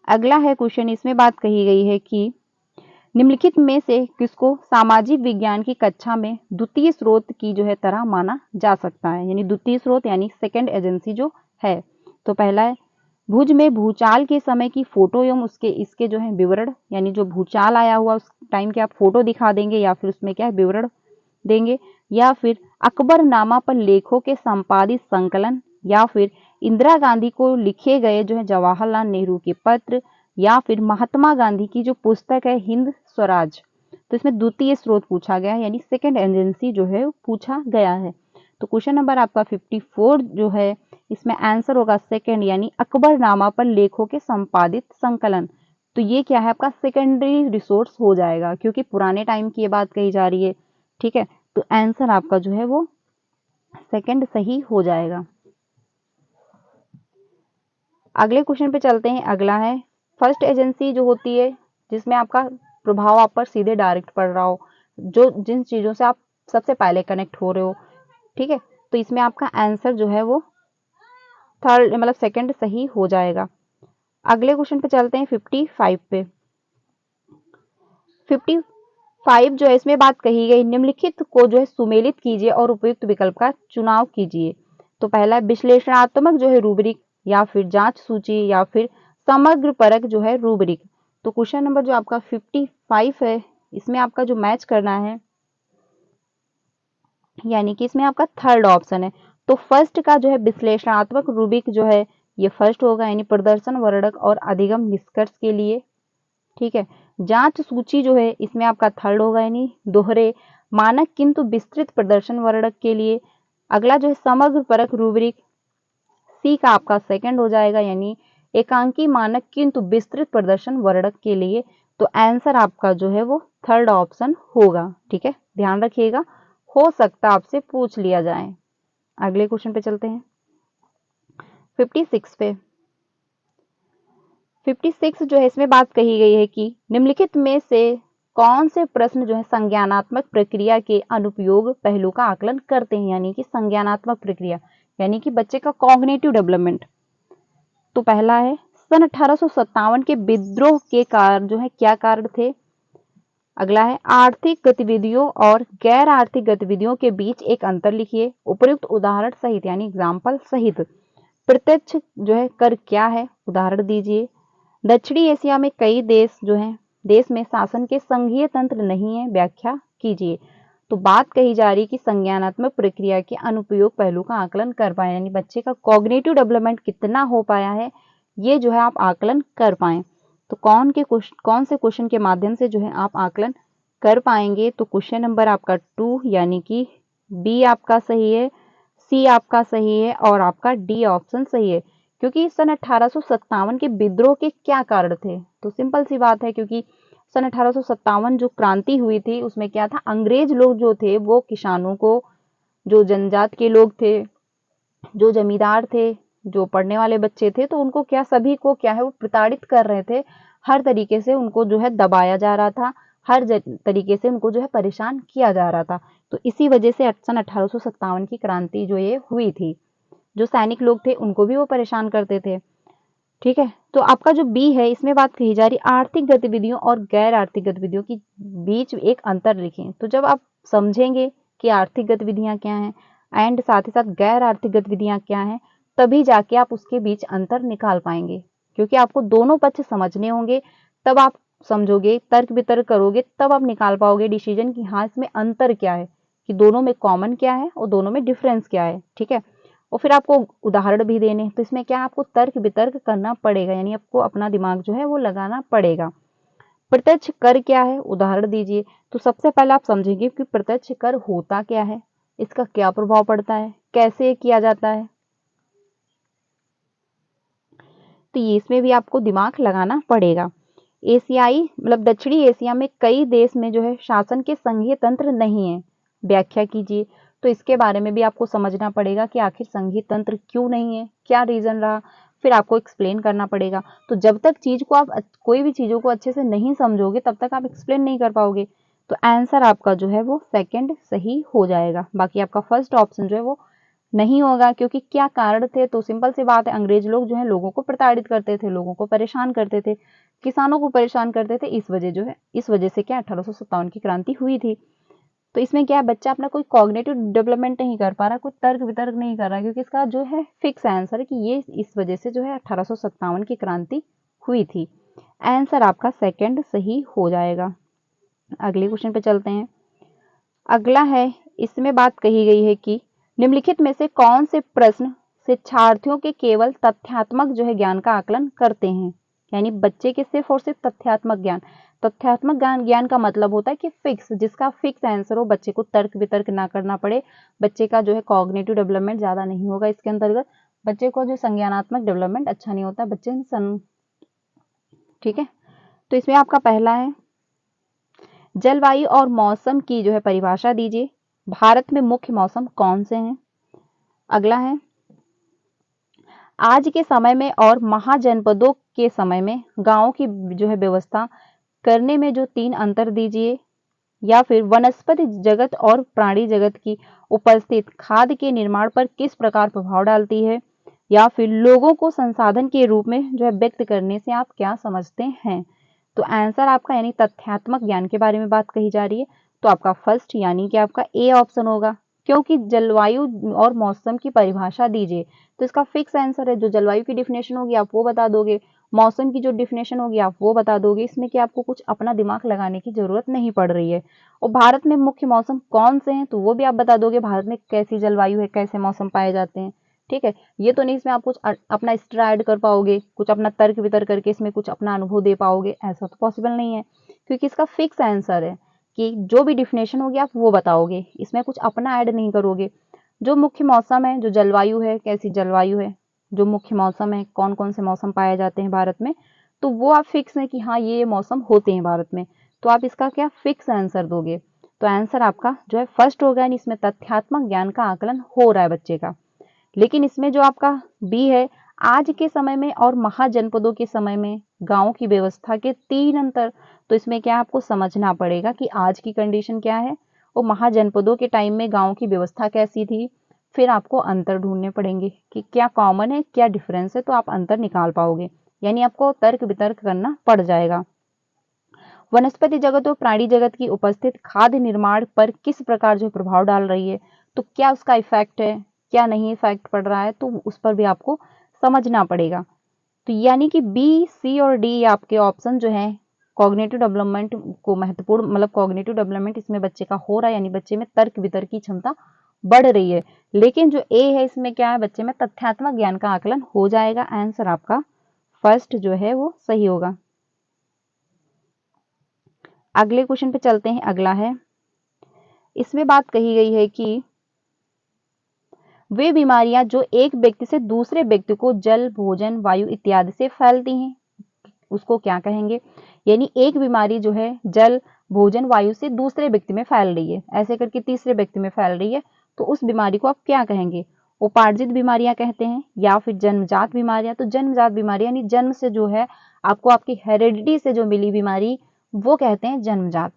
अगला है क्वेश्चन, इसमें बात कही गई है कि निम्नलिखित में से किसको सामाजिक विज्ञान की कक्षा में द्वितीय स्रोत की जो है तरह माना जा सकता है, यानी द्वितीय स्रोत यानी सेकंड एजेंसी जो है। तो पहला है भुज में भूचाल के समय की फोटो एवं उसके इसके जो है विवरण, यानी जो भूचाल आया हुआ उस टाइम के आप फोटो दिखा देंगे या फिर उसमें क्या है विवरण देंगे, या फिर अकबरनामा पर लेखों के संपादित संकलन, या फिर इंदिरा गांधी को लिखे गए जो है जवाहरलाल नेहरू के पत्र, या फिर महात्मा गांधी की जो पुस्तक है हिंद स्वराज। तो इसमें द्वितीय स्रोत पूछा गया है, यानी सेकंड एजेंसी जो है पूछा गया है। तो क्वेश्चन नंबर आपका 54 जो है इसमें आंसर होगा सेकंड, यानी अकबरनामा पर लेखों के संपादित संकलन। तो ये क्या है आपका सेकेंडरी रिसोर्स हो जाएगा, क्योंकि पुराने टाइम की ये बात कही जा रही है। ठीक है, तो आंसर आपका जो है वो सेकंड सही हो जाएगा। अगले क्वेश्चन पे चलते हैं। अगला है फर्स्ट एजेंसी जो होती है जिसमें आपका प्रभाव आप पर सीधे डायरेक्ट पड़ रहा हो, जो जिन चीजों से आप सबसे पहले कनेक्ट हो रहे हो। ठीक है, तो इसमें आपका आंसर जो है वो थर्ड मतलब सेकंड सही हो जाएगा। अगले क्वेश्चन पे चलते हैं 55 पे। 55 जो है इसमें बात कही गई निम्नलिखित को जो है सुमेलित कीजिए और उपयुक्त विकल्प का चुनाव कीजिए। तो पहला विश्लेषणात्मक जो है रूब्रिक, या फिर जांच सूची, या फिर समग्र परख जो है रूब्रिक। तो क्वेश्चन नंबर जो आपका 55 है इसमें आपका जो मैच करना है, यानी कि इसमें आपका थर्ड ऑप्शन है। तो फर्स्ट का जो है विश्लेषणात्मक रूब्रिक जो है ये फर्स्ट होगा, यानी प्रदर्शन वर्णक और अधिगम निष्कर्ष के लिए। ठीक है, जांच सूची जो है इसमें आपका थर्ड होगा, यानी दोहरे मानक किंतु विस्तृत प्रदर्शन वर्णक के लिए। अगला जो है समग्र परख रूब्रिक सी का आपका सेकंड हो जाएगा, यानी एकांकी मानक किंतु विस्तृत प्रदर्शन वर्णक के लिए। तो आंसर आपका जो है वो थर्ड ऑप्शन होगा। ठीक है, ध्यान रखिएगा, हो सकता आपसे पूछ लिया जाए। अगले क्वेश्चन पे चलते हैं 56 पे। 56 जो है इसमें बात कही गई है कि निम्नलिखित में से कौन से प्रश्न जो है संज्ञानात्मक प्रक्रिया के अनुपयोग पहलू का आकलन करते हैं, यानी कि संज्ञानात्मक प्रक्रिया यानी कि बच्चे का कॉग्निटिव डेवलपमेंट। तो पहला है सन 1857 के विद्रोह के कारण जो है क्या कारण थे। अगला है आर्थिक गतिविधियों और गैर आर्थिक गतिविधियों के बीच एक अंतर लिखिए उपयुक्त उदाहरण सहित, यानी एग्जाम्पल सहित। प्रत्यक्ष जो है कर क्या है, उदाहरण दीजिए। दक्षिणी एशिया में कई देश में शासन के संघीय तंत्र नहीं है, व्याख्या कीजिए। तो बात कही जा रही कि संज्ञानात्मक प्रक्रिया के अनुपयोग पहलू का आकलन कर पाए, यानी बच्चे का कॉग्निटिव डेवलपमेंट कितना हो पाया है ये जो है आप आकलन कर पाए। तो कौन से क्वेश्चन के माध्यम से जो है आप आकलन कर पाएंगे। तो क्वेश्चन नंबर आपका 2 यानी कि बी आपका सही है, सी आपका सही है और आपका डी ऑप्शन सही है। क्योंकि सन 1857 के विद्रोह के क्या कारण थे, तो सिंपल सी बात है, क्योंकि सन 1857 जो क्रांति हुई थी उसमें क्या था, अंग्रेज लोग जो थे वो किसानों को, जो जनजात के लोग थे, जो जमींदार थे, जो पढ़ने वाले बच्चे थे, तो उनको क्या सभी को क्या है वो प्रताड़ित कर रहे थे। हर तरीके से उनको जो है दबाया जा रहा था, हर तरीके से उनको जो है परेशान किया जा रहा था। तो इसी वजह से सन 1857 की क्रांति जो ये हुई थी। जो सैनिक लोग थे उनको भी वो परेशान करते थे। ठीक है, तो आपका जो बी है इसमें बात कही जा रही आर्थिक गतिविधियों और गैर आर्थिक गतिविधियों की बीच एक अंतर लिखें। तो जब आप समझेंगे कि आर्थिक गतिविधियां क्या हैं एंड साथ ही साथ गैर आर्थिक गतिविधियां क्या हैं, तभी जाके आप उसके बीच अंतर निकाल पाएंगे। क्योंकि आपको दोनों पक्ष समझने होंगे, तब आप समझोगे, तर्क वितर्क करोगे, तब आप निकाल पाओगे डिसीजन कि हाँ इसमें अंतर क्या है, कि दोनों में कॉमन क्या है और दोनों में डिफरेंस क्या है। ठीक है, और फिर आपको उदाहरण भी देने, तो इसमें क्या आपको तर्क वितर्क करना पड़ेगा, यानी आपको अपना दिमाग जो है वो लगाना पड़ेगा। प्रत्यक्ष कर क्या है, उदाहरण दीजिए। तो सबसे पहले आप समझेंगे कि प्रत्यक्ष कर होता क्या है, इसका क्या प्रभाव पड़ता है, कैसे किया जाता है। तो ये इसमें भी आपको दिमाग लगाना पड़ेगा। एशियाई मतलब दक्षिणी एशिया में कई देश में जो है शासन के संघीय तंत्र नहीं है, व्याख्या कीजिए। तो इसके बारे में भी आपको समझना पड़ेगा कि आखिर संघीय तंत्र क्यों नहीं है, क्या रीजन रहा, फिर आपको एक्सप्लेन करना पड़ेगा। तो जब तक चीज को आप कोई भी चीजों को अच्छे से नहीं समझोगे तब तक आप एक्सप्लेन नहीं कर पाओगे। तो आंसर आपका जो है वो सेकंड सही हो जाएगा। बाकी आपका फर्स्ट ऑप्शन जो है वो नहीं होगा, क्योंकि क्या कारण थे, तो सिंपल सी बात है, अंग्रेज लोग जो है लोगों को प्रताड़ित करते थे, लोगों को परेशान करते थे, किसानों को परेशान करते थे, इस वजह से क्या 1857 की क्रांति हुई थी। तो इसमें क्या है, बच्चा अपना कोई कॉग्निटिव डेवलपमेंट नहीं कर पा रहा, कोई तर्क वितर्क नहीं कर रहा, क्योंकि इसका जो है फिक्स आंसर है कि ये इस वजह से जो है 1857 की क्रांति हुई थी। आंसर आपका सेकंड सही हो जाएगा। अगले क्वेश्चन पे चलते हैं। अगला है, इसमें बात कही गई है कि निम्नलिखित में से कौन से प्रश्न शिक्षार्थियों के केवल तथ्यात्मक जो है ज्ञान का आकलन करते हैं। यानी बच्चे के सिर्फ और सिर्फ तथ्यात्मक ज्ञान, तथ्यात्मक ज्ञान का मतलब होता है कि फिक्स, जिसका फिक्स आंसर हो, बच्चे को तर्क वितर्क ना करना पड़े, बच्चे का जो है कॉग्निटिव डेवलपमेंट ज्यादा नहीं होगा इसके अंतर्गत, बच्चे को जो संज्ञानात्मक डेवलपमेंट अच्छा नहीं होता बच्चे ठीक है। तो इसमें आपका पहला है, जलवायु और मौसम की जो है परिभाषा दीजिए। भारत में मुख्य मौसम कौन से हैं। अगला है, आज के समय में और महाजनपदों के समय में गांवों की जो है व्यवस्था करने में जो 3 अंतर दीजिए। या फिर वनस्पति जगत और प्राणी जगत की उपस्थित खाद्य के निर्माण पर किस प्रकार प्रभाव डालती है। या फिर लोगों को संसाधन के रूप में जो है व्यक्त करने से आप क्या समझते हैं। तो आंसर आपका यानी तथ्यात्मक ज्ञान के बारे में बात कही जा रही है, तो आपका फर्स्ट यानी कि आपका ए ऑप्शन होगा, क्योंकि जलवायु और मौसम की परिभाषा दीजिए। तो इसका फिक्स आंसर है, जो जलवायु की डिफिनेशन होगी आप वो बता दोगे, मौसम की जो डिफिनेशन होगी आप वो बता दोगे, इसमें कि आपको कुछ अपना दिमाग लगाने की जरूरत नहीं पड़ रही है। और भारत में मुख्य मौसम कौन से हैं तो वो भी आप बता दोगे, भारत में कैसी जलवायु है, कैसे मौसम पाए जाते हैं। ठीक है, ये तो नहीं इसमें आप कुछ अपना एक्स्ट्रा ऐड कर पाओगे, कुछ अपना तर्क वितर्क करके इसमें कुछ अपना अनुभव दे पाओगे, ऐसा तो पॉसिबल नहीं है, क्योंकि इसका फिक्स आंसर है कि जो भी डिफिनेशन होगी आप वो बताओगे, इसमें कुछ अपना ऐड नहीं करोगे। जो मुख्य मौसम है, जो जलवायु है, कैसी जलवायु है, जो मुख्य मौसम है, कौन कौन से मौसम पाए जाते हैं भारत में, तो वो आप फिक्स है कि हाँ ये मौसम होते हैं भारत में, तो आप इसका क्या फिक्स आंसर दोगे। तो आंसर आपका जो है फर्स्ट होगा, यानी इसमें तथ्यात्मक ज्ञान का आकलन हो रहा है बच्चे का। लेकिन इसमें जो आपका बी है, आज के समय में और महाजनपदों के समय में गांवों की व्यवस्था के 3 अंतर, तो इसमें क्या आपको समझना पड़ेगा कि आज की कंडीशन क्या है और महाजनपदों के टाइम में गांवों की व्यवस्था कैसी थी, फिर आपको अंतर ढूंढने पड़ेंगे कि क्या कॉमन है क्या डिफरेंस है, तो आप अंतर निकाल पाओगे, यानी आपको तर्क वितर्क करना पड़ जाएगा। वनस्पति जगत और प्राणी जगत की उपस्थित खाद्य निर्माण पर किस प्रकार जो प्रभाव डाल रही है, तो क्या उसका इफेक्ट है, क्या नहीं इफेक्ट पड़ रहा है, तो उस पर भी आपको समझना पड़ेगा। तो यानी कि बी, सी और डी आपके ऑप्शन जो है कॉग्निटिव डेवलपमेंट को महत्वपूर्ण, मतलब कॉग्निटिव डेवलपमेंट इसमें बच्चे का हो रहा है, यानी बच्चे में तर्क वितर्क की क्षमता बढ़ रही है। लेकिन जो ए है इसमें क्या है, बच्चे में तथ्यात्मक ज्ञान का आकलन हो जाएगा। आंसर आपका फर्स्ट जो है वो सही होगा। अगले क्वेश्चन पे चलते हैं। अगला है, इसमें बात कही गई है कि वे बीमारियां जो एक व्यक्ति से दूसरे व्यक्ति को जल, भोजन, वायु इत्यादि से फैलती हैं, उसको क्या कहेंगे। यानी एक बीमारी जो है जल, भोजन, वायु से दूसरे व्यक्ति में फैल रही है, ऐसे करके तीसरे व्यक्ति में फैल रही है, तो उस बीमारी को आप क्या कहेंगे। उपार्जित बीमारियां कहते हैं या फिर जन्मजात बीमारियां। तो जन्मजात बीमारी यानी जन्म से जो है आपको आपकी हेरिडिटी से जो मिली बीमारी, वो कहते हैं जन्मजात।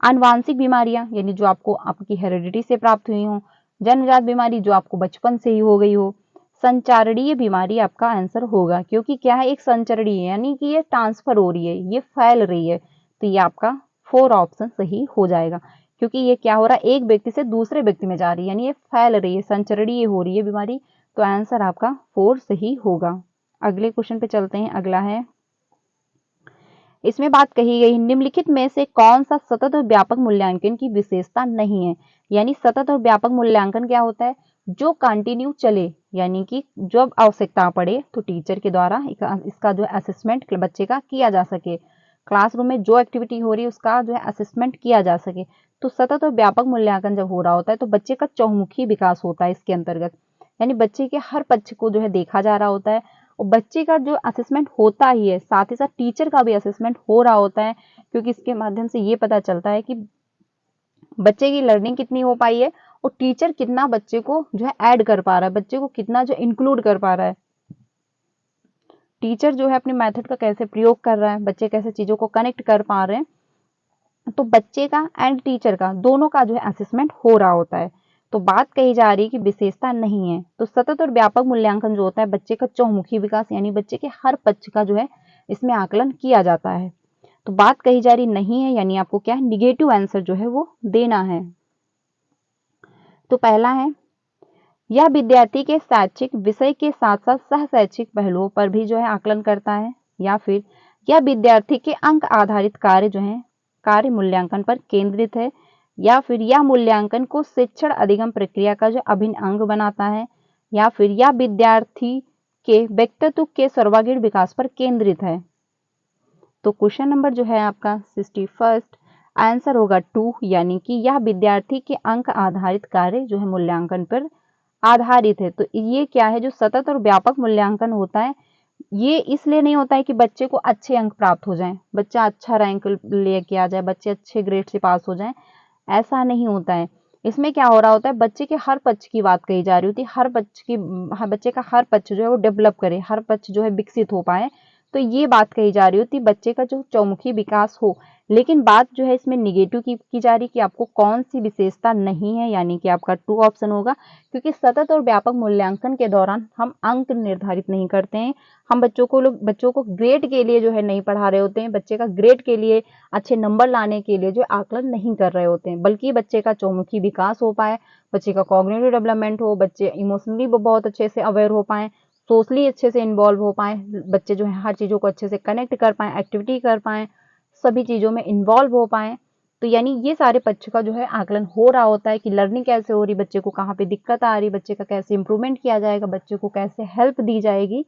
आनुवांशिक बीमारियां यानी जो आपको आपकी हेरिडिटी से प्राप्त हुई हो। जन्मजात बीमारी जो आपको बचपन से ही हो गई हो। संचारणीय बीमारी आपका आंसर होगा, क्योंकि क्या है, एक संचरणीय यानी कि ये ट्रांसफर हो रही है, ये फैल रही है, तो ये आपका 4 ऑप्शन सही हो जाएगा, क्योंकि ये क्या हो रहा है, एक व्यक्ति से दूसरे व्यक्ति में जा रही है, यानी ये फैल रही है, संचरणीय हो रही है बीमारी, तो आंसर आपका 4 सही होगा। अगले क्वेश्चन पे चलते हैं। अगला है, इसमें बात कही गई, निम्नलिखित में से कौन सा सतत और व्यापक मूल्यांकन की विशेषता नहीं है। यानी सतत और व्यापक मूल्यांकन क्या होता है, जो कंटिन्यू चले, यानी कि जब आवश्यकता पड़े तो टीचर के द्वारा इसका जो असेसमेंट बच्चे का किया जा सके, क्लासरूम में जो एक्टिविटी हो रही है उसका जो है असेसमेंट किया जा सके। तो सतत और व्यापक मूल्यांकन जब हो रहा होता है तो बच्चे का चहुमुखी विकास होता है इसके अंतर्गत, यानी बच्चे के हर पक्ष को जो है देखा जा रहा होता है, और बच्चे का जो असेसमेंट होता ही है, साथ ही साथ टीचर का भी असेसमेंट हो रहा होता है, क्योंकि इसके माध्यम से ये पता चलता है कि बच्चे की लर्निंग कितनी हो पाई है और टीचर कितना बच्चे को जो है ऐड कर पा रहा है, बच्चे को कितना जो इंक्लूड कर पा रहा है, टीचर जो है अपने मेथड का कैसे प्रयोग कर रहा है, बच्चे कैसे चीजों को कनेक्ट कर पा रहे हैं। तो बच्चे का एंड टीचर का दोनों का जो है असेसमेंट हो रहा होता है। तो बात कही जा रही है कि विशेषता नहीं है। तो सतत और व्यापक मूल्यांकन जो होता है बच्चे का चहुमुखी विकास यानी बच्चे के हर पक्ष का जो है इसमें आकलन किया जाता है। तो बात कही जा रही नहीं है यानी आपको क्या है निगेटिव आंसर जो है वो देना है। तो पहला है यह विद्यार्थी के शैक्षिक विषय के साथ साथ सह शैक्षिक पहलुओं पर भी जो है आकलन करता है, या फिर यह विद्यार्थी के अंक आधारित कार्य जो है कार्य मूल्यांकन पर केंद्रित है, या फिर यह मूल्यांकन को शिक्षण अधिगम प्रक्रिया का जो अभिन्न अंग बनाता है, या फिर यह विद्यार्थी के व्यक्तित्व के सर्वांगीण विकास पर केंद्रित है। तो क्वेश्चन नंबर जो है आपका 61 आंसर होगा 2 यानी कि यह विद्यार्थी के अंक आधारित कार्य जो है मूल्यांकन पर आधारित है। तो ये क्या है जो सतत और व्यापक मूल्यांकन होता है ये इसलिए नहीं होता है कि बच्चे को अच्छे अंक प्राप्त हो जाएं, बच्चा अच्छा रैंक लेके आ जाए, बच्चे अच्छे ग्रेड से पास हो जाएं, ऐसा नहीं होता है। इसमें क्या हो रहा होता है बच्चे के हर पक्ष की बात कही जा रही होती है, बच्चे का हर पक्ष जो है वो डेवलप करे, हर पक्ष जो है विकसित हो पाए। तो ये बात कही जा रही होती है बच्चे का जो चौमुखी विकास हो। लेकिन बात जो है इसमें निगेटिव की जा रही कि आपको कौन सी विशेषता नहीं है, यानी कि आपका 2 ऑप्शन होगा, क्योंकि सतत और व्यापक मूल्यांकन के दौरान हम अंक निर्धारित नहीं करते हैं। हम बच्चों को ग्रेड के लिए जो है नहीं पढ़ा रहे होते हैं, बच्चे का ग्रेड के लिए अच्छे नंबर लाने के लिए जो आकलन नहीं कर रहे होते हैं, बल्कि बच्चे का चौमुखी विकास हो पाए, बच्चे का कॉग्निटिव डेवलपमेंट हो, बच्चे इमोशनली बहुत अच्छे से अवेयर हो पाए, सोशली अच्छे से इन्वॉल्व हो पाए, बच्चे जो है हर चीजों को अच्छे से कनेक्ट कर पाए, एक्टिविटी कर पाए, सभी चीजों में इन्वॉल्व हो पाए। तो यानी ये सारे पक्ष का जो है आकलन हो रहा होता है कि लर्निंग कैसे हो रही, बच्चे को कहाँ पे दिक्कत आ रही, बच्चे का कैसे इंप्रूवमेंट किया जाएगा, बच्चे को कैसे हेल्प दी जाएगी,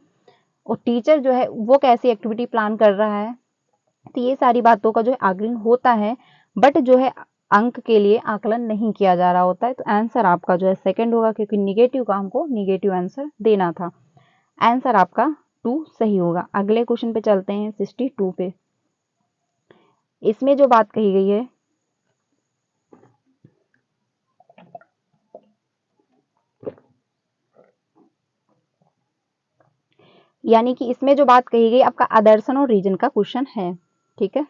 और टीचर जो है वो कैसी एक्टिविटी प्लान कर रहा है। तो ये सारी बातों का जो है आकलन होता है, बट जो है अंक के लिए आकलन नहीं किया जा रहा होता है। तो आंसर आपका जो है सेकंड होगा, क्योंकि निगेटिव का हमको निगेटिव आंसर देना था। आंसर आपका 2 सही होगा। अगले क्वेश्चन पे चलते हैं 62 पे। इसमें जो बात कही गई है यानी कि इसमें जो बात कही गई आपका आदर्शन और रीजन का क्वेश्चन है, ठीक है।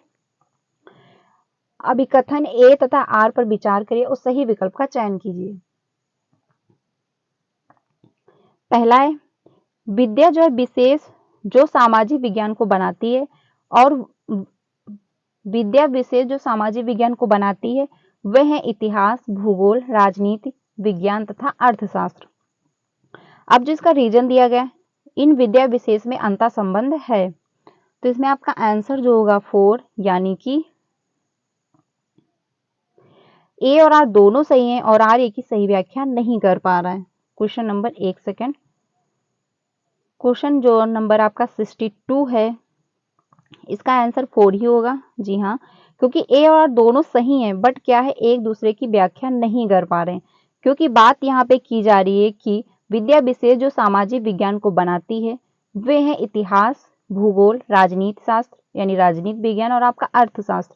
अभिकथन ए तथा आर पर विचार करिए और सही विकल्प का चयन कीजिए। पहला है विद्या जो है विशेष जो सामाजिक विज्ञान को बनाती है, और विद्या विशेष जो सामाजिक विज्ञान को बनाती है वह है इतिहास, भूगोल, राजनीति, विज्ञान तथा अर्थशास्त्र। अब जो इसका रीजन दिया गया इन विद्या विशेष में अंतर संबंध है, तो इसमें आपका आंसर जो होगा 4 यानी कि ए और आर दोनों सही हैं और आर ए की सही व्याख्या नहीं कर पा रहा है। क्वेश्चन नंबर 1 सेकेंड, क्वेश्चन जो नंबर आपका 62 है इसका आंसर 4 ही होगा। जी हाँ, क्योंकि ए और आर दोनों सही हैं, बट क्या है एक दूसरे की व्याख्या नहीं कर पा रहे हैं, क्योंकि बात यहाँ पे की जा रही है कि विद्या विशेष जो सामाजिक विज्ञान को बनाती है वे है इतिहास, भूगोल, राजनीति शास्त्र यानी राजनीति विज्ञान और आपका अर्थशास्त्र।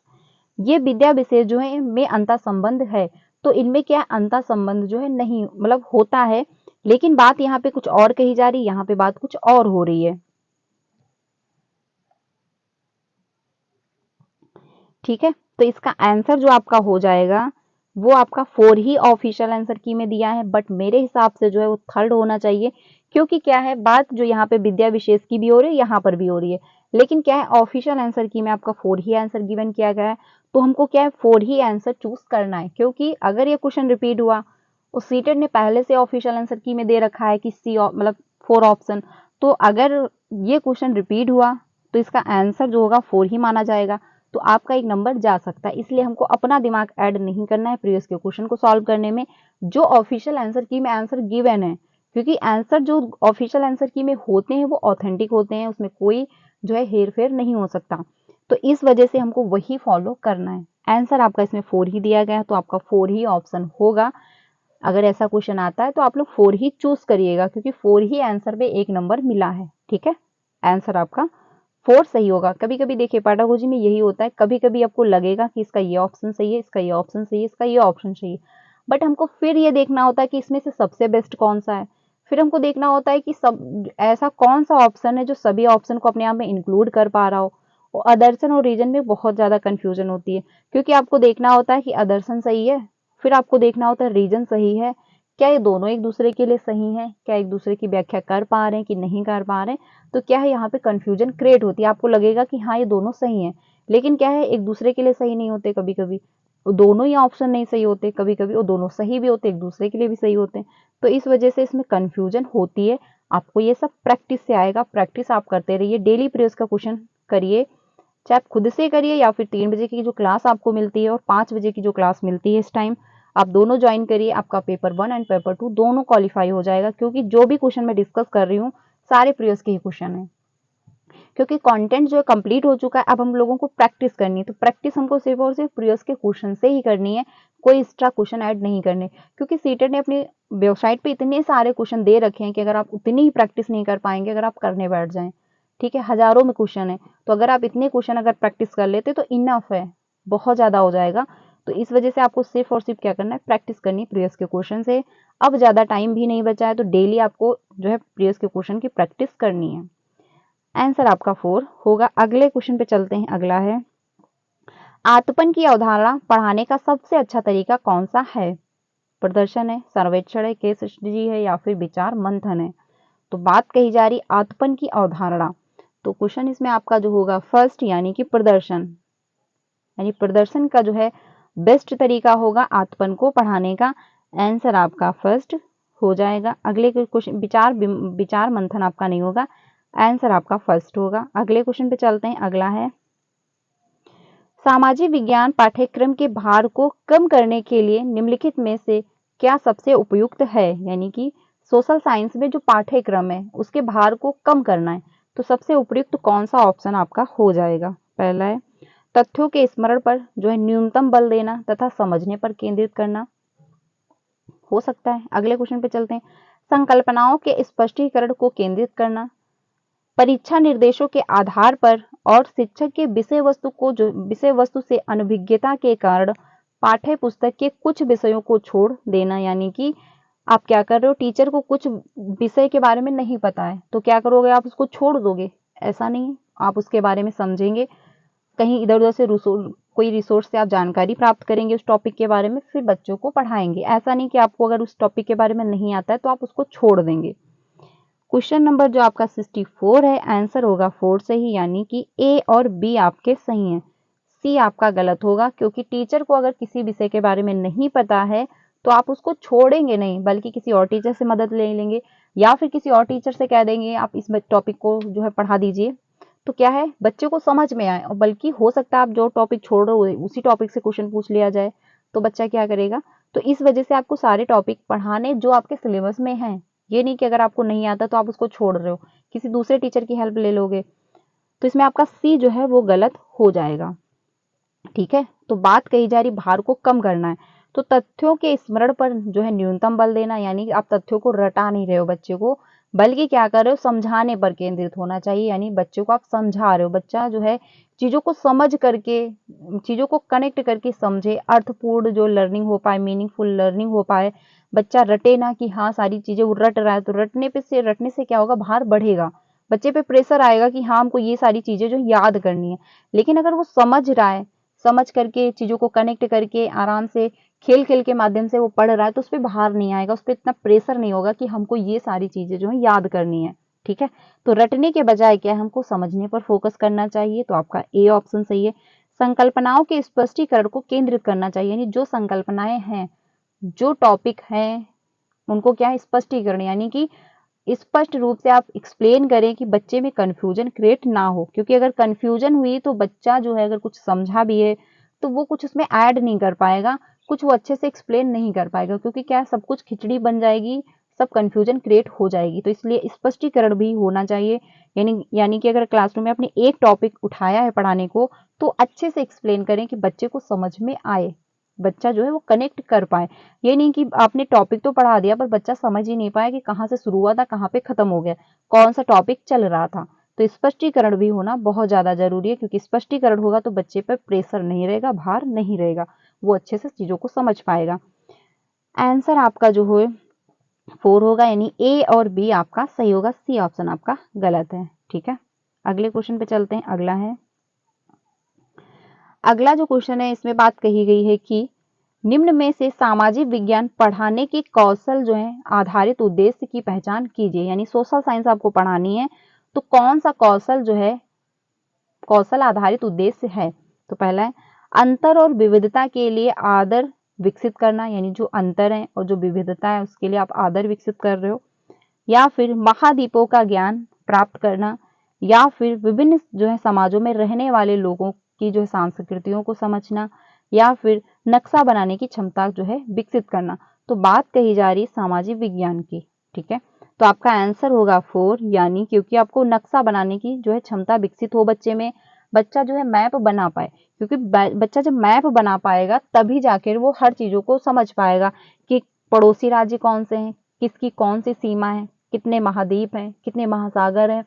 ये विद्या विशेष जो है में अंतर संबंध है, तो इनमें क्या अंतर संबंध जो है नहीं मतलब होता है, लेकिन बात यहाँ पे कुछ और कही जा रही है, यहाँ पे बात कुछ और हो रही है, ठीक है। तो इसका आंसर जो आपका हो जाएगा वो आपका 4 ही ऑफिशियल आंसर की में दिया है, बट मेरे हिसाब से जो है वो थर्ड होना चाहिए, क्योंकि क्या है बात जो यहाँ पे विद्या विशेष की भी हो रही है यहाँ पर भी हो रही है, लेकिन क्या है ऑफिशियल आंसर की में आपका 4 ही आंसर गिवन किया गया है, तो हमको क्या है 4 ही आंसर चूज करना है, क्योंकि अगर ये क्वेश्चन रिपीट हुआ और सीटेड ने पहले से ऑफिशियल आंसर की में दे रखा है कि सी मतलब 4 ऑप्शन, तो अगर ये क्वेश्चन रिपीट हुआ तो इसका आंसर जो होगा 4 ही माना जाएगा, तो आपका एक नंबर जा सकता है। इसलिए हमको अपना दिमाग ऐड नहीं करना है प्रीवियस के क्वेश्चन को सॉल्व करने में, जो ऑफिशियल आंसर की में आंसर गिवन है, क्योंकि आंसर जो ऑफिशियल आंसर की में होते हैं वो ऑथेंटिक होते हैं, उसमें कोई जो है हेर फेर नहीं हो सकता, तो इस वजह से हमको वही फॉलो करना है। आंसर आपका इसमें 4 ही दिया गया है, तो आपका 4 ही ऑप्शन होगा। अगर ऐसा क्वेश्चन आता है तो आप लोग 4 ही चूज करिएगा, क्योंकि 4 ही आंसर पे एक नंबर मिला है, ठीक है, आंसर आपका 4 सही होगा। कभी कभी देखिए पैडागोजी में यही होता है, कभी कभी आपको लगेगा कि इसका ये ऑप्शन सही है, इसका ये ऑप्शन सही है, इसका ये ऑप्शन सही है, बट हमको फिर ये देखना होता है कि इसमें से सबसे बेस्ट कौन सा है। फिर हमको देखना होता है कि सब ऐसा कौन सा ऑप्शन है जो सभी ऑप्शन को अपने आप में इंक्लूड कर पा रहा हो। और अदर्शन और रीजन में बहुत ज्यादा कंफ्यूजन होती है, क्योंकि आपको देखना होता है कि अदर्शन सही है, फिर आपको देखना होता है रीजन सही है, क्या ये दोनों एक दूसरे के लिए सही है, क्या एक दूसरे की व्याख्या कर पा रहे हैं कि नहीं कर पा रहे हैं। तो क्या है, यहाँ पे कंफ्यूजन क्रिएट होती है, आपको लगेगा कि हाँ ये दोनों सही है, लेकिन क्या है एक दूसरे के लिए सही नहीं होते, कभी कभी दोनों ही ऑप्शन नहीं सही होते, कभी कभी वो दोनों सही भी होते, एक दूसरे के लिए भी सही होते हैं। तो इस वजह से इसमें कंफ्यूजन होती है। आपको ये सब प्रैक्टिस से आएगा, प्रैक्टिस आप करते रहिए, डेली प्रयोज का क्वेश्चन करिए, चाहे आप खुद से करिए या फिर 3 बजे की जो क्लास आपको मिलती है और 5 बजे की जो क्लास मिलती है इस टाइम, आप दोनों ज्वाइन करिए। आपका पेपर 1 एंड पेपर 2 दोनों क्वालिफाई हो जाएगा, क्योंकि जो भी क्वेश्चन मैं डिस्कस कर रही हूँ सारे प्रयोज के ही क्वेश्चन है, क्योंकि कंटेंट जो है कंप्लीट हो चुका है। अब हम लोगों को प्रैक्टिस करनी है, तो प्रैक्टिस हमको सिर्फ और सिर्फ प्रयोज के क्वेश्चन से ही करनी है, कोई एक्स्ट्रा क्वेश्चन ऐड नहीं करने, क्योंकि सीटेट ने अपनी वेबसाइट पे इतने सारे क्वेश्चन दे रखे हैं कि अगर आप उतनी ही प्रैक्टिस नहीं कर पाएंगे, अगर आप करने बैठ जाएं, ठीक है, हजारों में क्वेश्चन है, तो अगर आप इतने क्वेश्चन अगर प्रैक्टिस कर लेते तो इनफ है, बहुत ज्यादा हो जाएगा। तो इस वजह से आपको सिर्फ और सिर्फ क्या करना है, प्रैक्टिस करनी है प्रयोज के क्वेश्चन से। अब ज्यादा टाइम भी नहीं बचा है, तो डेली आपको जो है प्रयोज के क्वेश्चन की प्रैक्टिस करनी है। आंसर आपका 4 होगा। अगले क्वेश्चन पे चलते हैं। अगला है, आत्मन की अवधारणा पढ़ाने का सबसे अच्छा तरीका कौन सा है? प्रदर्शन है, सर्वेक्षण है, केस स्टडी है या फिर विचार मंथन है। तो बात कही जा रही आत्मन की अवधारणा, तो क्वेश्चन इसमें आपका जो होगा फर्स्ट यानी कि प्रदर्शन, यानी प्रदर्शन का जो है बेस्ट तरीका होगा आत्मन को पढ़ाने का। आंसर आपका फर्स्ट हो जाएगा। अगले क्वेश्चन विचार मंथन आपका नहीं होगा, आंसर आपका फर्स्ट होगा। अगले क्वेश्चन पे चलते हैं। अगला है, सामाजिक विज्ञान पाठ्यक्रम के भार को कम करने के लिए निम्नलिखित में से क्या सबसे उपयुक्त है? यानी कि सोशल साइंस में जो पाठ्यक्रम है उसके भार को कम करना है, तो सबसे उपयुक्त कौन सा ऑप्शन आपका हो जाएगा? पहला है, तथ्यों के स्मरण पर जो है न्यूनतम बल देना तथा समझने पर केंद्रित करना, हो सकता है। अगले क्वेश्चन पे चलते हैं, संकल्पनाओं के स्पष्टीकरण को केंद्रित करना, परीक्षा निर्देशों के आधार पर और शिक्षक के विषय वस्तु से अनभिज्ञता के कारण पाठ्य पुस्तक के कुछ विषयों को छोड़ देना। यानी कि आप क्या कर रहे हो, टीचर को कुछ विषय के बारे में नहीं पता है तो क्या करोगे, आप उसको छोड़ दोगे? ऐसा नहीं है, आप उसके बारे में समझेंगे, कहीं इधर उधर से कोई रिसोर्स से आप जानकारी प्राप्त करेंगे उस टॉपिक के बारे में, फिर बच्चों को पढ़ाएंगे। ऐसा नहीं कि आपको अगर उस टॉपिक के बारे में नहीं आता है तो आप उसको छोड़ देंगे। क्वेश्चन नंबर जो आपका 64 है, आंसर होगा 4 सही, यानी कि ए और बी आपके सही हैं, सी आपका गलत होगा। क्योंकि टीचर को अगर किसी विषय के बारे में नहीं पता है तो आप उसको छोड़ेंगे नहीं, बल्कि किसी और टीचर से मदद ले लेंगे या फिर किसी और टीचर से कह देंगे आप इस टॉपिक को जो है पढ़ा दीजिए, तो क्या है बच्चे को समझ में आए। और बल्कि हो सकता है आप जो टॉपिक छोड़ रहे हो उसी टॉपिक से क्वेश्चन पूछ लिया जाए, तो बच्चा क्या करेगा। तो इस वजह से आपको सारे टॉपिक पढ़ाने जो आपके सिलेबस में हैं, ये नहीं कि अगर आपको नहीं आता तो आप उसको छोड़ रहे हो, किसी दूसरे टीचर की हेल्प ले लोगे, तो इसमें आपका सी जो है वो गलत हो जाएगा। ठीक है, तो बात कही जा रही भार को कम करना है, तो तथ्यों के स्मरण पर जो है न्यूनतम बल देना, यानी कि आप तथ्यों को रटा नहीं रहे हो बच्चे को, बल्कि क्या कर रहे हो, समझाने पर केंद्रित होना चाहिए। यानी बच्चे को आप समझा रहे हो, बच्चा जो है चीजों को समझ करके, चीजों को कनेक्ट करके समझे, अर्थपूर्ण जो लर्निंग हो पाए, मीनिंगफुल लर्निंग हो पाए। बच्चा रटे ना कि हाँ सारी चीजें वो रट रहा है, तो रटने से क्या होगा, भार बढ़ेगा, बच्चे पे प्रेशर आएगा कि हाँ हमको ये सारी चीजें जो याद करनी है। लेकिन अगर वो समझ रहा है, समझ करके चीजों को कनेक्ट करके आराम से खेल खेल के माध्यम से वो पढ़ रहा है, तो उस पर भार नहीं आएगा, उस पर इतना प्रेशर नहीं होगा कि हमको ये सारी चीजें जो है याद करनी है। ठीक है, तो रटने के बजाय क्या है, हमको समझने पर फोकस करना चाहिए, तो आपका ए ऑप्शन सही है। संकल्पनाओं के स्पष्टीकरण को केंद्रित करना चाहिए, यानी जो संकल्पनाएं हैं, जो टॉपिक हैं, उनको क्या है स्पष्टीकरण, यानी कि स्पष्ट रूप से आप एक्सप्लेन करें कि बच्चे में कंफ्यूजन क्रिएट ना हो। क्योंकि अगर कंफ्यूजन हुई तो बच्चा जो है अगर कुछ समझा भी है तो वो कुछ उसमें ऐड नहीं कर पाएगा, कुछ वो अच्छे से एक्सप्लेन नहीं कर पाएगा, क्योंकि क्या सब कुछ खिचड़ी बन जाएगी, सब कंफ्यूजन क्रिएट हो जाएगी। तो इसलिए स्पष्टीकरण भी होना चाहिए, यानी कि अगर क्लासरूम में आपने एक टॉपिक उठाया है पढ़ाने को, तो अच्छे से एक्सप्लेन करें कि बच्चे को समझ में आए, बच्चा जो है वो कनेक्ट कर पाए। ये नहीं कि आपने टॉपिक तो पढ़ा दिया पर बच्चा समझ ही नहीं पाया कि कहाँ से शुरू हुआ था, कहाँ पे खत्म हो गया, कौन सा टॉपिक चल रहा था। तो स्पष्टीकरण भी होना बहुत ज़्यादा ज़रूरी है, क्योंकि स्पष्टीकरण होगा तो बच्चे पर प्रेशर नहीं रहेगा, भार नहीं रहेगा, वो अच्छे से चीज़ों को समझ पाएगा। आंसर आपका जो है 4 होगा, यानी ए और बी आपका सही होगा, सी ऑप्शन आपका गलत है। ठीक है, अगले क्वेश्चन पे चलते हैं। अगला जो क्वेश्चन है इसमें बात कही गई है कि निम्न में से सामाजिक विज्ञान पढ़ाने के कौशल जो है आधारित उद्देश्य की पहचान कीजिए। यानी सोशल साइंस आपको पढ़ानी है तो कौन सा कौशल जो है कौशल आधारित उद्देश्य है। तो पहला है अंतर और विविधता के लिए आदर विकसित करना, यानी जो अंतर है और जो विविधता है उसके लिए आप आदर विकसित कर रहे हो। या फिर महाद्वीपों का ज्ञान प्राप्त करना, या फिर विभिन्न जो है समाजों में रहने वाले लोगों की जो है संस्कृतियों को समझना, या फिर नक्शा बनाने की क्षमता जो है विकसित करना। तो बात कही जा रही है सामाजिक विज्ञान की। ठीक है, तो आपका आंसर होगा 4, यानी क्योंकि आपको नक्शा बनाने की जो है क्षमता विकसित हो बच्चे में, बच्चा जो है मैप बना पाए, क्योंकि बच्चा जब मैप बना पाएगा तभी जाकर वो हर चीजों को समझ पाएगा कि पड़ोसी राज्य कौन से हैं, किसकी कौन सी सीमा है, कितने महाद्वीप हैं, कितने महासागर हैं,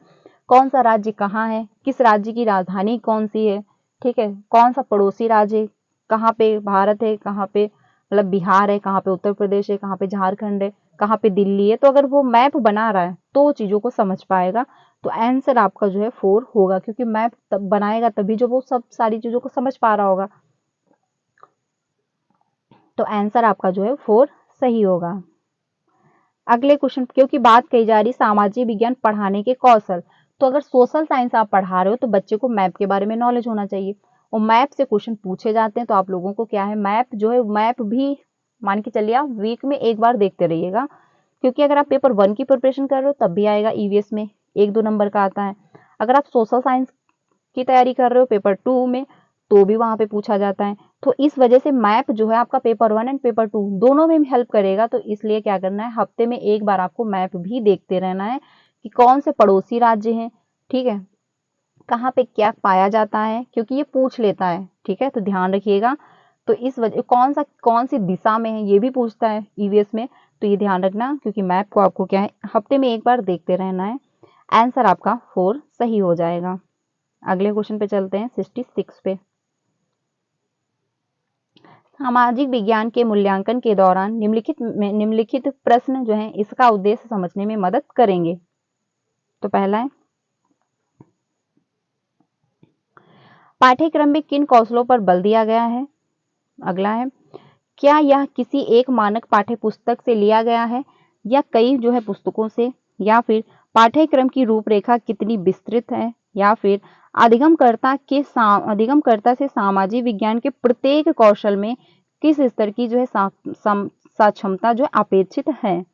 कौन सा राज्य कहाँ है, किस राज्य की राजधानी कौन सी है। ठीक है, कौन सा पड़ोसी राज्य है, कहाँ पे भारत है, कहाँ पे मतलब बिहार है, कहाँ पे उत्तर प्रदेश है, कहाँ पे झारखंड है, कहाँ पे दिल्ली है। तो अगर वो मैप बना रहा है तो चीजों को समझ पाएगा। तो आंसर आपका जो है 4 होगा, क्योंकि मैप तब बनाएगा तभी जो वो सब सारी चीजों को समझ पा रहा होगा। तो आंसर आपका जो है 4 सही होगा। अगले क्वेश्चन, क्योंकि बात कही जा रही सामाजिक विज्ञान पढ़ाने के कौशल, तो अगर सोशल साइंस आप पढ़ा रहे हो तो बच्चे को मैप के बारे में नॉलेज होना चाहिए, और मैप से क्वेश्चन पूछे जाते हैं। तो आप लोगों को क्या है, मैप जो है मैप भी मान के चलिए आप वीक में एक बार देखते रहिएगा, क्योंकि अगर आप पेपर 1 की प्रिपरेशन कर रहे हो तब भी आएगा, ईवीएस में 1-2 नंबर का आता है। अगर आप सोशल साइंस की तैयारी कर रहे हो पेपर 2 में तो भी वहां पे पूछा जाता है। तो इस वजह से मैप जो है आपका पेपर 1 एंड पेपर 2 दोनों में हेल्प करेगा। तो इसलिए क्या करना है, हफ्ते में एक बार आपको मैप भी देखते रहना है कि कौन से पड़ोसी राज्य हैं, ठीक है, कहाँ पे क्या पाया जाता है, क्योंकि ये पूछ लेता है। ठीक है, तो ध्यान रखिएगा। तो इस वजह कौन सी दिशा में है ये भी पूछता है ईवीएस में, तो ये ध्यान रखना, क्योंकि मैप को आपको क्या है हफ्ते में एक बार देखते रहना है। आंसर आपका 4 सही हो जाएगा। अगले क्वेश्चन पे चलते हैं 66 पे। सामाजिक विज्ञान के मूल्यांकन के दौरान निम्नलिखित प्रश्न जो है इसका उद्देश्य समझने में मदद करेंगे। तो पहला है पाठ्यक्रम में किन कौशलों पर बल दिया गया है। अगला है क्या यह किसी एक मानक पाठ्य पुस्तक से लिया गया है या कई जो है पुस्तकों से, या फिर पाठ्यक्रम की रूपरेखा कितनी विस्तृत है, या फिर अधिगमकर्ता से सामाजिक विज्ञान के प्रत्येक कौशल में किस स्तर की जो है साक्षमता जो है अपेक्षित है।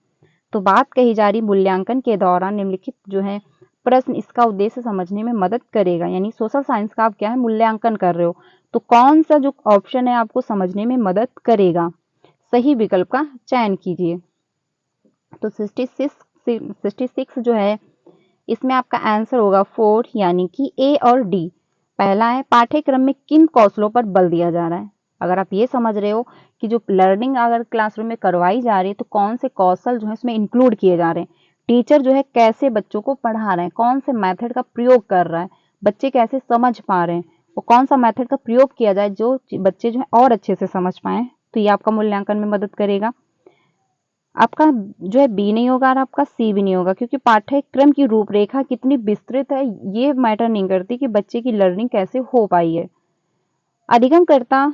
तो बात कही जा रही मूल्यांकन के दौरान निम्नलिखित जो है प्रश्न इसका उद्देश्य समझने में मदद करेगा। यानी सोशल साइंस का आप क्या है मूल्यांकन कर रहे हो, तो कौन सा जो ऑप्शन है आपको समझने में मदद करेगा, सही विकल्प का चयन कीजिए। तो 66 जो है इसमें आपका आंसर होगा 4, यानी कि ए और डी। पहला है पाठ्यक्रम में किन कौशलों पर बल दिया जा रहा है। अगर आप ये समझ रहे हो कि जो लर्निंग अगर क्लासरूम में करवाई जा रही है तो कौन से कौशल जो है इसमें इंक्लूड किए जा रहे हैं, टीचर जो है कैसे बच्चों को पढ़ा रहे हैं, कौन से मेथड का प्रयोग कर रहा है, बच्चे कैसे समझ पा रहे हैं, और कौन सा मेथड का प्रयोग किया जाए जो बच्चे जो है और अच्छे से समझ पाए, तो ये आपका मूल्यांकन में मदद करेगा। आपका जो है बी नहीं होगा और आपका सी भी नहीं होगा, क्योंकि पाठ्यक्रम की रूपरेखा कितनी विस्तृत है ये मैटर नहीं करती कि बच्चे की लर्निंग कैसे हो पाई है। अधिगमकर्ता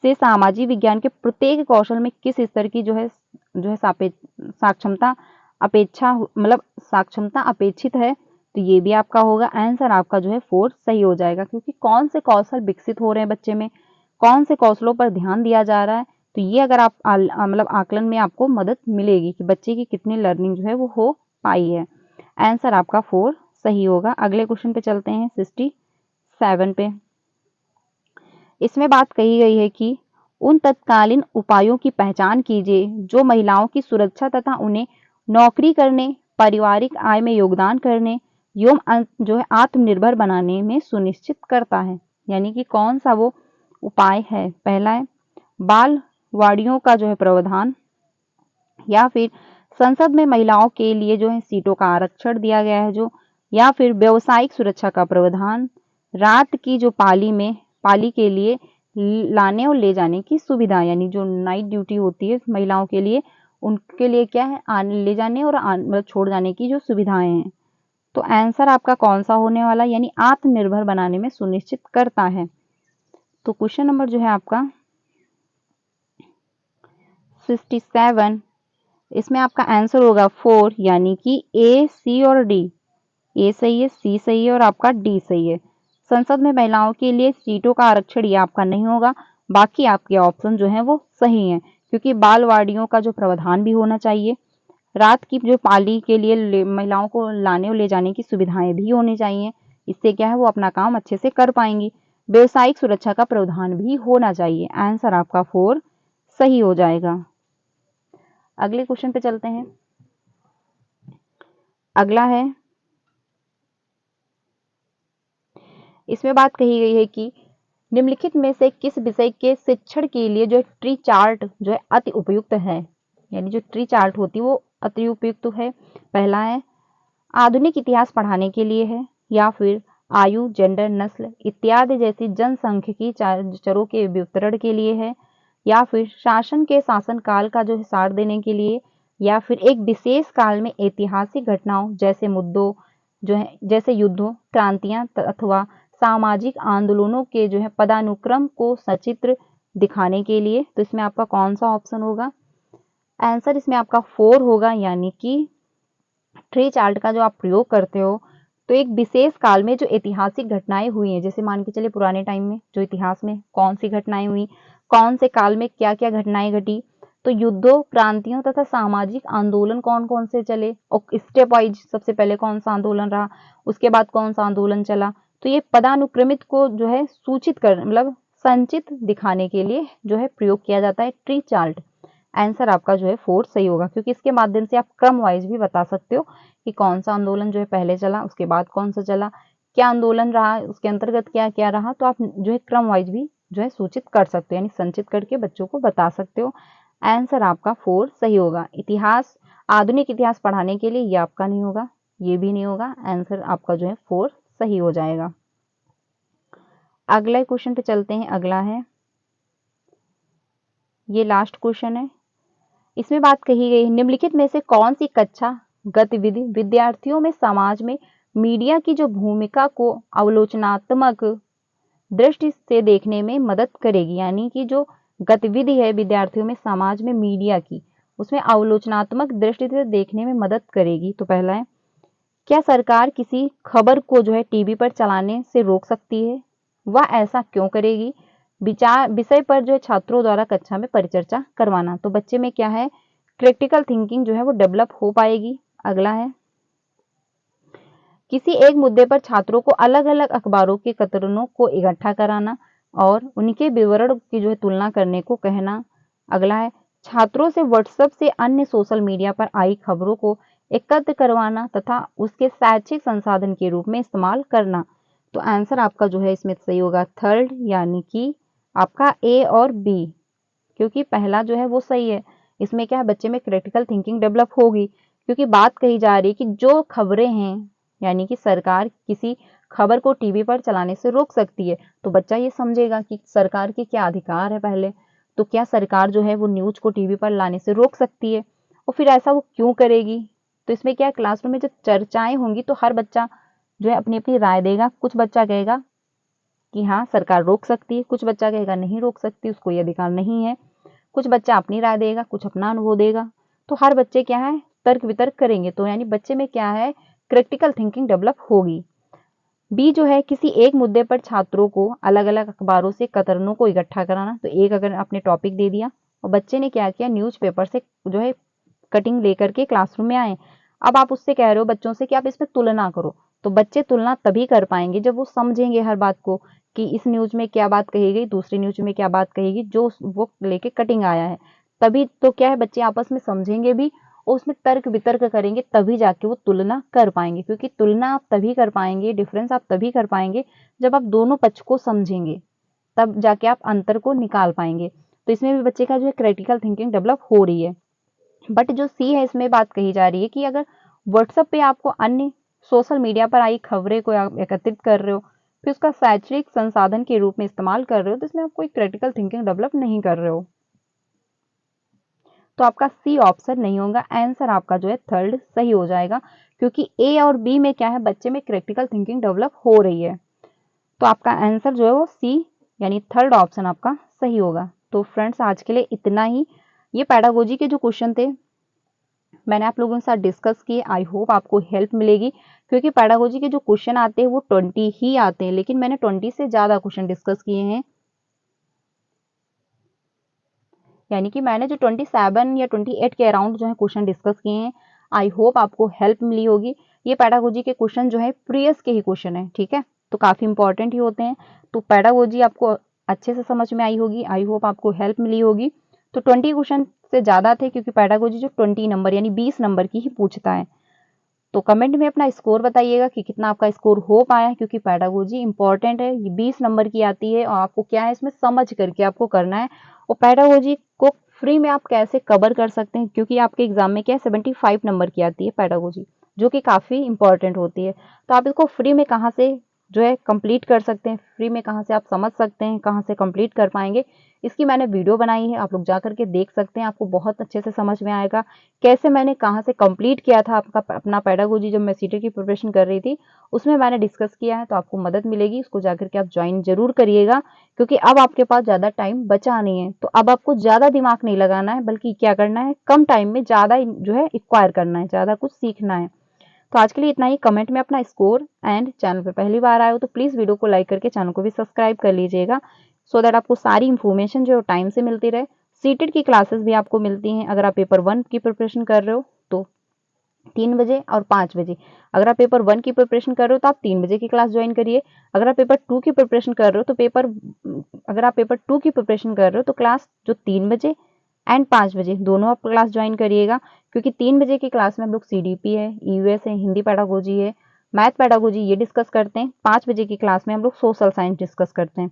से सामाजिक विज्ञान के प्रत्येक कौशल में किस स्तर की जो है साक्षमता साक्षमता अपेक्षित है, तो ये भी आपका होगा। आंसर आपका जो है 4 सही हो जाएगा, क्योंकि कौन से कौशल विकसित हो रहे हैं बच्चे में, कौन से कौशलों पर ध्यान दिया जा रहा है, तो ये अगर आप आकलन में आपको मदद मिलेगी कि बच्चे की कितनी लर्निंग जो है वो हो पाई है। आंसर आपका 4 सही होगा। अगले क्वेश्चन पे चलते हैं 67 पे। इसमें बात कही गई है कि उन तत्कालीन उपायों की पहचान कीजिए जो महिलाओं की सुरक्षा तथा उन्हें नौकरी करने, पारिवारिक आय में योगदान करने एवं जो है आत्मनिर्भर बनाने में सुनिश्चित करता है। यानी कि कौन सा वो उपाय है। पहला है बालवाड़ियों का जो है प्रावधान, या फिर संसद में महिलाओं के लिए जो है सीटों का आरक्षण दिया गया है जो, या फिर व्यावसायिक सुरक्षा का प्रावधान, रात की जो पाली के लिए लाने और ले जाने की सुविधा, यानी जो नाइट ड्यूटी होती है महिलाओं के लिए, उनके लिए क्या है, आने ले जाने और मतलब छोड़ जाने की जो सुविधाएं हैं। तो आंसर आपका कौन सा होने वाला, यानी आत्मनिर्भर बनाने में सुनिश्चित करता है। तो क्वेश्चन नंबर जो है आपका 67, इसमें आपका आंसर होगा 4, यानी कि ए, सी और डी। ए सही है, सी सही है और आपका डी सही है। संसद में महिलाओं के लिए सीटों का आरक्षण ये आपका नहीं होगा, बाकी आपके ऑप्शन जो हैं वो सही हैं, क्योंकि बालवाड़ियों का जो प्रावधान भी होना चाहिए, रात की जो पाली के लिए महिलाओं को लाने और ले जाने की सुविधाएं भी होनी चाहिए, इससे क्या है वो अपना काम अच्छे से कर पाएंगी। व्यवसायिक सुरक्षा का प्रावधान भी होना चाहिए। आंसर आपका 4 सही हो जाएगा। अगले क्वेश्चन पे चलते हैं। अगला है, इसमें बात कही गई है कि निम्नलिखित में से किस विषय के शिक्षण के लिए जो ट्री चार्ट जो है अति उपयुक्त है, यानी जो ट्री चार्ट होती है वो अति उपयुक्त है। पहला है आधुनिक इतिहास पढ़ाने के लिए है, या फिर आयु, जेंडर, नस्ल इत्यादि जैसी जनसांख्यिकी चरों के विवरण के लिए है, या फिर शासन के शासनकाल का जो है सार देने के लिए, या फिर एक विशेष काल में ऐतिहासिक घटनाओं जैसे मुद्दों जो है, जैसे युद्धों, क्रांतियां अथवा सामाजिक आंदोलनों के जो है पदानुक्रम को सचित्र दिखाने के लिए। तो इसमें आपका कौन सा ऑप्शन होगा? आंसर इसमें आपका 4 होगा, यानी कि ट्री चार्ट का जो आप प्रयोग करते हो तो एक विशेष काल में जो ऐतिहासिक घटनाएं हुई हैं, जैसे मान के चले पुराने टाइम में जो इतिहास में कौन सी घटनाएं हुई, कौन से काल में क्या क्या घटनाएं घटी, तो युद्धों, क्रांतियों तथा सामाजिक आंदोलन कौन कौन से चले और स्टेप वाइज सबसे पहले कौन सा आंदोलन रहा, उसके बाद कौन सा आंदोलन चला, तो ये पदानुक्रमित को जो है सूचित कर मतलब संचित दिखाने के लिए जो है प्रयोग किया जाता है ट्री चार्ट। आंसर आपका जो है 4 सही होगा, क्योंकि इसके माध्यम से आप क्रम वाइज भी बता सकते हो कि कौन सा आंदोलन जो है पहले चला, उसके बाद कौन सा चला, क्या आंदोलन रहा, उसके अंतर्गत क्या क्या रहा, तो आप जो है क्रम वाइज भी जो है सूचित कर सकते हो, यानी संचित करके बच्चों को बता सकते हो। आंसर आपका 4 सही होगा। इतिहास, आधुनिक इतिहास पढ़ाने के लिए ये आपका नहीं होगा, ये भी नहीं होगा। आंसर आपका जो है 4 सही हो जाएगा। अगले क्वेश्चन पे चलते हैं। अगला है, ये लास्ट क्वेश्चन है। इसमें बात कही गई है निम्नलिखित में से कौन सी कक्षा गतिविधि विद्यार्थियों में समाज में मीडिया की जो भूमिका को अवलोचनात्मक दृष्टि से देखने में मदद करेगी, यानी कि जो गतिविधि है विद्यार्थियों में समाज में मीडिया की, उसमें अवलोचनात्मक दृष्टि से देखने में मदद करेगी। तो पहला है, क्या सरकार किसी खबर को जो है टीवी पर चलाने से रोक सकती है? वह ऐसा क्यों करेगी? विषय पर जो है छात्रों द्वारा कक्षा में परिचर्चा करवाना, तो बच्चे में क्या है, क्रिटिकल थिंकिंग जो है वो डेवलप हो पाएगी। अगला है, किसी एक मुद्दे पर छात्रों को अलग अलग अखबारों के कतरनों को इकट्ठा कराना और उनके विवरण की जो है तुलना करने को कहना। अगला है, छात्रों से व्हाट्सएप से अन्य सोशल मीडिया पर आई खबरों को एकत्र करवाना तथा उसके शैक्षिक संसाधन के रूप में इस्तेमाल करना। तो आंसर आपका जो है इसमें सही होगा 3rd, यानी कि आपका ए और बी, क्योंकि पहला जो है वो सही है। इसमें क्या है, बच्चे में क्रिटिकल थिंकिंग डेवलप होगी, क्योंकि बात कही जा रही है कि जो खबरें हैं, यानी कि सरकार किसी खबर को टीवी पर चलाने से रोक सकती है, तो बच्चा ये समझेगा कि सरकार के क्या अधिकार है पहले, तो क्या सरकार जो है वो न्यूज को टीवी पर लाने से रोक सकती है, और फिर ऐसा वो क्यों करेगी। तो इसमें क्या, क्लासरूम में जब चर्चाएं होंगी तो हर बच्चा जो है अपनी अपनी राय देगा। कुछ बच्चा कहेगा कि हाँ सरकार रोक सकती है, कुछ बच्चा कहेगा नहीं रोक सकती, उसको ये अधिकार नहीं है। कुछ बच्चा अपनी राय देगा, कुछ अपना अनुभव देगा, तो हर बच्चे क्या है, तर्क वितर्क करेंगे, तो यानी बच्चे में क्या है, क्रिटिकल थिंकिंग डेवलप होगी। बी जो है, किसी एक मुद्दे पर छात्रों को अलग अलग अखबारों से कतरनों को इकट्ठा कराना, तो एक अगर आपने टॉपिक दे दिया और बच्चे ने क्या किया, न्यूज़पेपर से जो है कटिंग लेकर के क्लासरूम में आए, अब आप उससे कह रहे हो बच्चों से कि आप इसमें तुलना करो, तो बच्चे तुलना तभी कर पाएंगे जब वो समझेंगे हर बात को कि इस न्यूज में क्या बात कही गई, दूसरी न्यूज में क्या बात कही गई, जो वो लेके कटिंग आया है, तभी तो क्या है, बच्चे आपस में समझेंगे भी और उसमें तर्क वितर्क करेंगे, तभी जाके वो तुलना कर पाएंगे। क्योंकि तुलना आप तभी कर पाएंगे, डिफरेंस आप तभी कर पाएंगे जब आप दोनों पक्ष को समझेंगे, तब जाके आप अंतर को निकाल पाएंगे। तो इसमें भी बच्चे का जो है क्रिटिकल थिंकिंग डेवलप हो रही है। बट जो सी है इसमें बात कही जा रही है कि अगर व्हाट्सएप पे आपको अन्य सोशल मीडिया पर आई खबरें को आप एकत्रित कर रहे हो, फिर उसका शैक्षिक संसाधन के रूप में इस्तेमाल कर रहे हो, तो इसमें आप कोई क्रिटिकल थिंकिंग डेवलप नहीं कर रहे हो। तो आपका सी ऑप्शन नहीं होगा, आंसर आपका जो है थर्ड सही हो जाएगा, क्योंकि ए और बी में क्या है, बच्चे में क्रिटिकल थिंकिंग डेवलप हो रही है। तो आपका आंसर जो है वो सी यानी थर्ड ऑप्शन आपका सही होगा। तो फ्रेंड्स आज के लिए इतना ही। ये पेडागोजी के जो क्वेश्चन थे मैंने आप लोगों के साथ डिस्कस किए। आई होप आपको हेल्प मिलेगी, क्योंकि पेडागोजी के जो क्वेश्चन आते हैं वो 20 ही आते हैं, लेकिन मैंने 20 से ज्यादा क्वेश्चन डिस्कस किए हैं। यानी कि मैंने जो 27 या 28 के अराउंड जो है क्वेश्चन डिस्कस किए हैं। आई होप आपको हेल्प मिली होगी। ये पेडागोजी के क्वेश्चन जो है प्रीवियस के ही क्वेश्चन है, ठीक है, तो काफी इंपॉर्टेंट ही होते हैं। तो पेडागोजी आपको अच्छे से समझ में आई होगी। आई होप आपको हेल्प मिली होगी। तो 20 क्वेश्चन से ज्यादा थे, क्योंकि पेडागोजी जो 20 नंबर यानी 20 नंबर की ही पूछता है। तो कमेंट में अपना स्कोर बताइएगा कि कितना आपका स्कोर हो पाया है, क्योंकि पेडागोजी इंपॉर्टेंट है। ये 20 नंबर की आती है और आपको क्या है इसमें समझ करके आपको करना है। और पेडागोजी को फ्री में आप कैसे कवर कर सकते हैं, क्योंकि आपके एग्जाम में क्या है 75 नंबर की आती है पेडागोजी, जो कि काफी इंपॉर्टेंट होती है। तो आप इसको फ्री में कहाँ से जो है कंप्लीट कर सकते हैं, फ्री में कहाँ से आप समझ सकते हैं, कहाँ से कंप्लीट कर पाएंगे, इसकी मैंने वीडियो बनाई है, आप लोग जा करके देख सकते हैं। आपको बहुत अच्छे से समझ में आएगा कैसे मैंने कहाँ से कंप्लीट किया था आपका अपना पेडागोजी। जब मैं सीटेट की प्रिपरेशन कर रही थी उसमें मैंने डिस्कस किया है, तो आपको मदद मिलेगी। उसको जाकर के आप ज्वाइन जरूर करिएगा, क्योंकि अब आपके पास ज्यादा टाइम बचा नहीं है। तो अब आपको ज्यादा दिमाग नहीं लगाना है, बल्कि क्या करना है, कम टाइम में ज्यादा जो है एक्वायर करना है, ज्यादा कुछ सीखना है। तो आज के लिए इतना ही। कमेंट में अपना स्कोर एंड चैनल पे पहली बार आए हो तो प्लीज वीडियो को लाइक करके चैनल को भी सब्सक्राइब कर लीजिएगा, सो दैट आपको सारी इंफॉर्मेशन जो टाइम से मिलती रहे। सीटेट की क्लासेस भी आपको मिलती हैं। अगर आप पेपर 1 की प्रिपरेशन कर रहे हो तो 3 बजे और 5 बजे। अगर आप पेपर 1 की प्रिपरेशन कर रहे हो तो आप 3 बजे की क्लास ज्वाइन करिए। अगर आप पेपर 2 की प्रिपरेशन कर रहे हो तो अगर आप पेपर 2 की प्रिपरेशन कर रहे हो तो क्लास जो 3 बजे एंड 5 बजे दोनों आप क्लास ज्वाइन करिएगा, क्योंकि 3 बजे की क्लास में हम लोग सीडीपी है, ईवीएस है, हिंदी पेडागोजी है, मैथ पेडागोजी ये डिस्कस करते हैं। 5 बजे की क्लास में हम लोग सोशल साइंस डिस्कस करते हैं।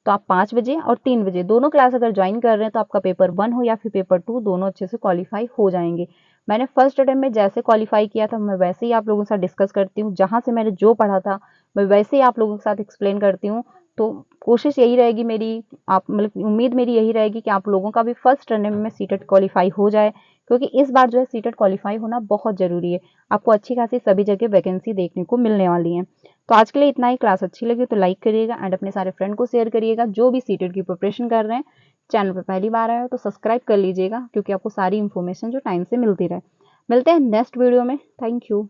तो आप 5 बजे और 3 बजे दोनों क्लास अगर ज्वाइन कर रहे हैं तो आपका पेपर 1 हो या फिर पेपर 2 दोनों अच्छे से क्वालिफाई हो जाएंगे। मैंने फर्स्ट अटेम्प्ट में जैसे क्वालिफाई किया था मैं वैसे ही आप लोगों के साथ डिस्कस करती हूँ। जहां से मैंने जो पढ़ा था मैं वैसे ही आप लोगों के साथ एक्सप्लेन करती हूँ। तो कोशिश यही रहेगी मेरी, आप मतलब उम्मीद मेरी यही रहेगी कि आप लोगों का भी फर्स्ट अटेम्प्ट में सीटेट क्वालिफाई हो जाए, क्योंकि इस बार जो है सीटेट क्वालिफाई होना बहुत जरूरी है। आपको अच्छी खासी सभी जगह वैकेंसी देखने को मिलने वाली है। तो आज के लिए इतना ही। क्लास अच्छी लगी तो लाइक करिएगा एंड अपने सारे फ्रेंड को शेयर करिएगा जो भी सीटेट की प्रिपरेशन कर रहे हैं। चैनल पर पहली बार आए हो तो सब्सक्राइब कर लीजिएगा, क्योंकि आपको सारी इन्फॉर्मेशन जो टाइम से मिलती रहे। मिलते हैं नेक्स्ट वीडियो में। Thank you.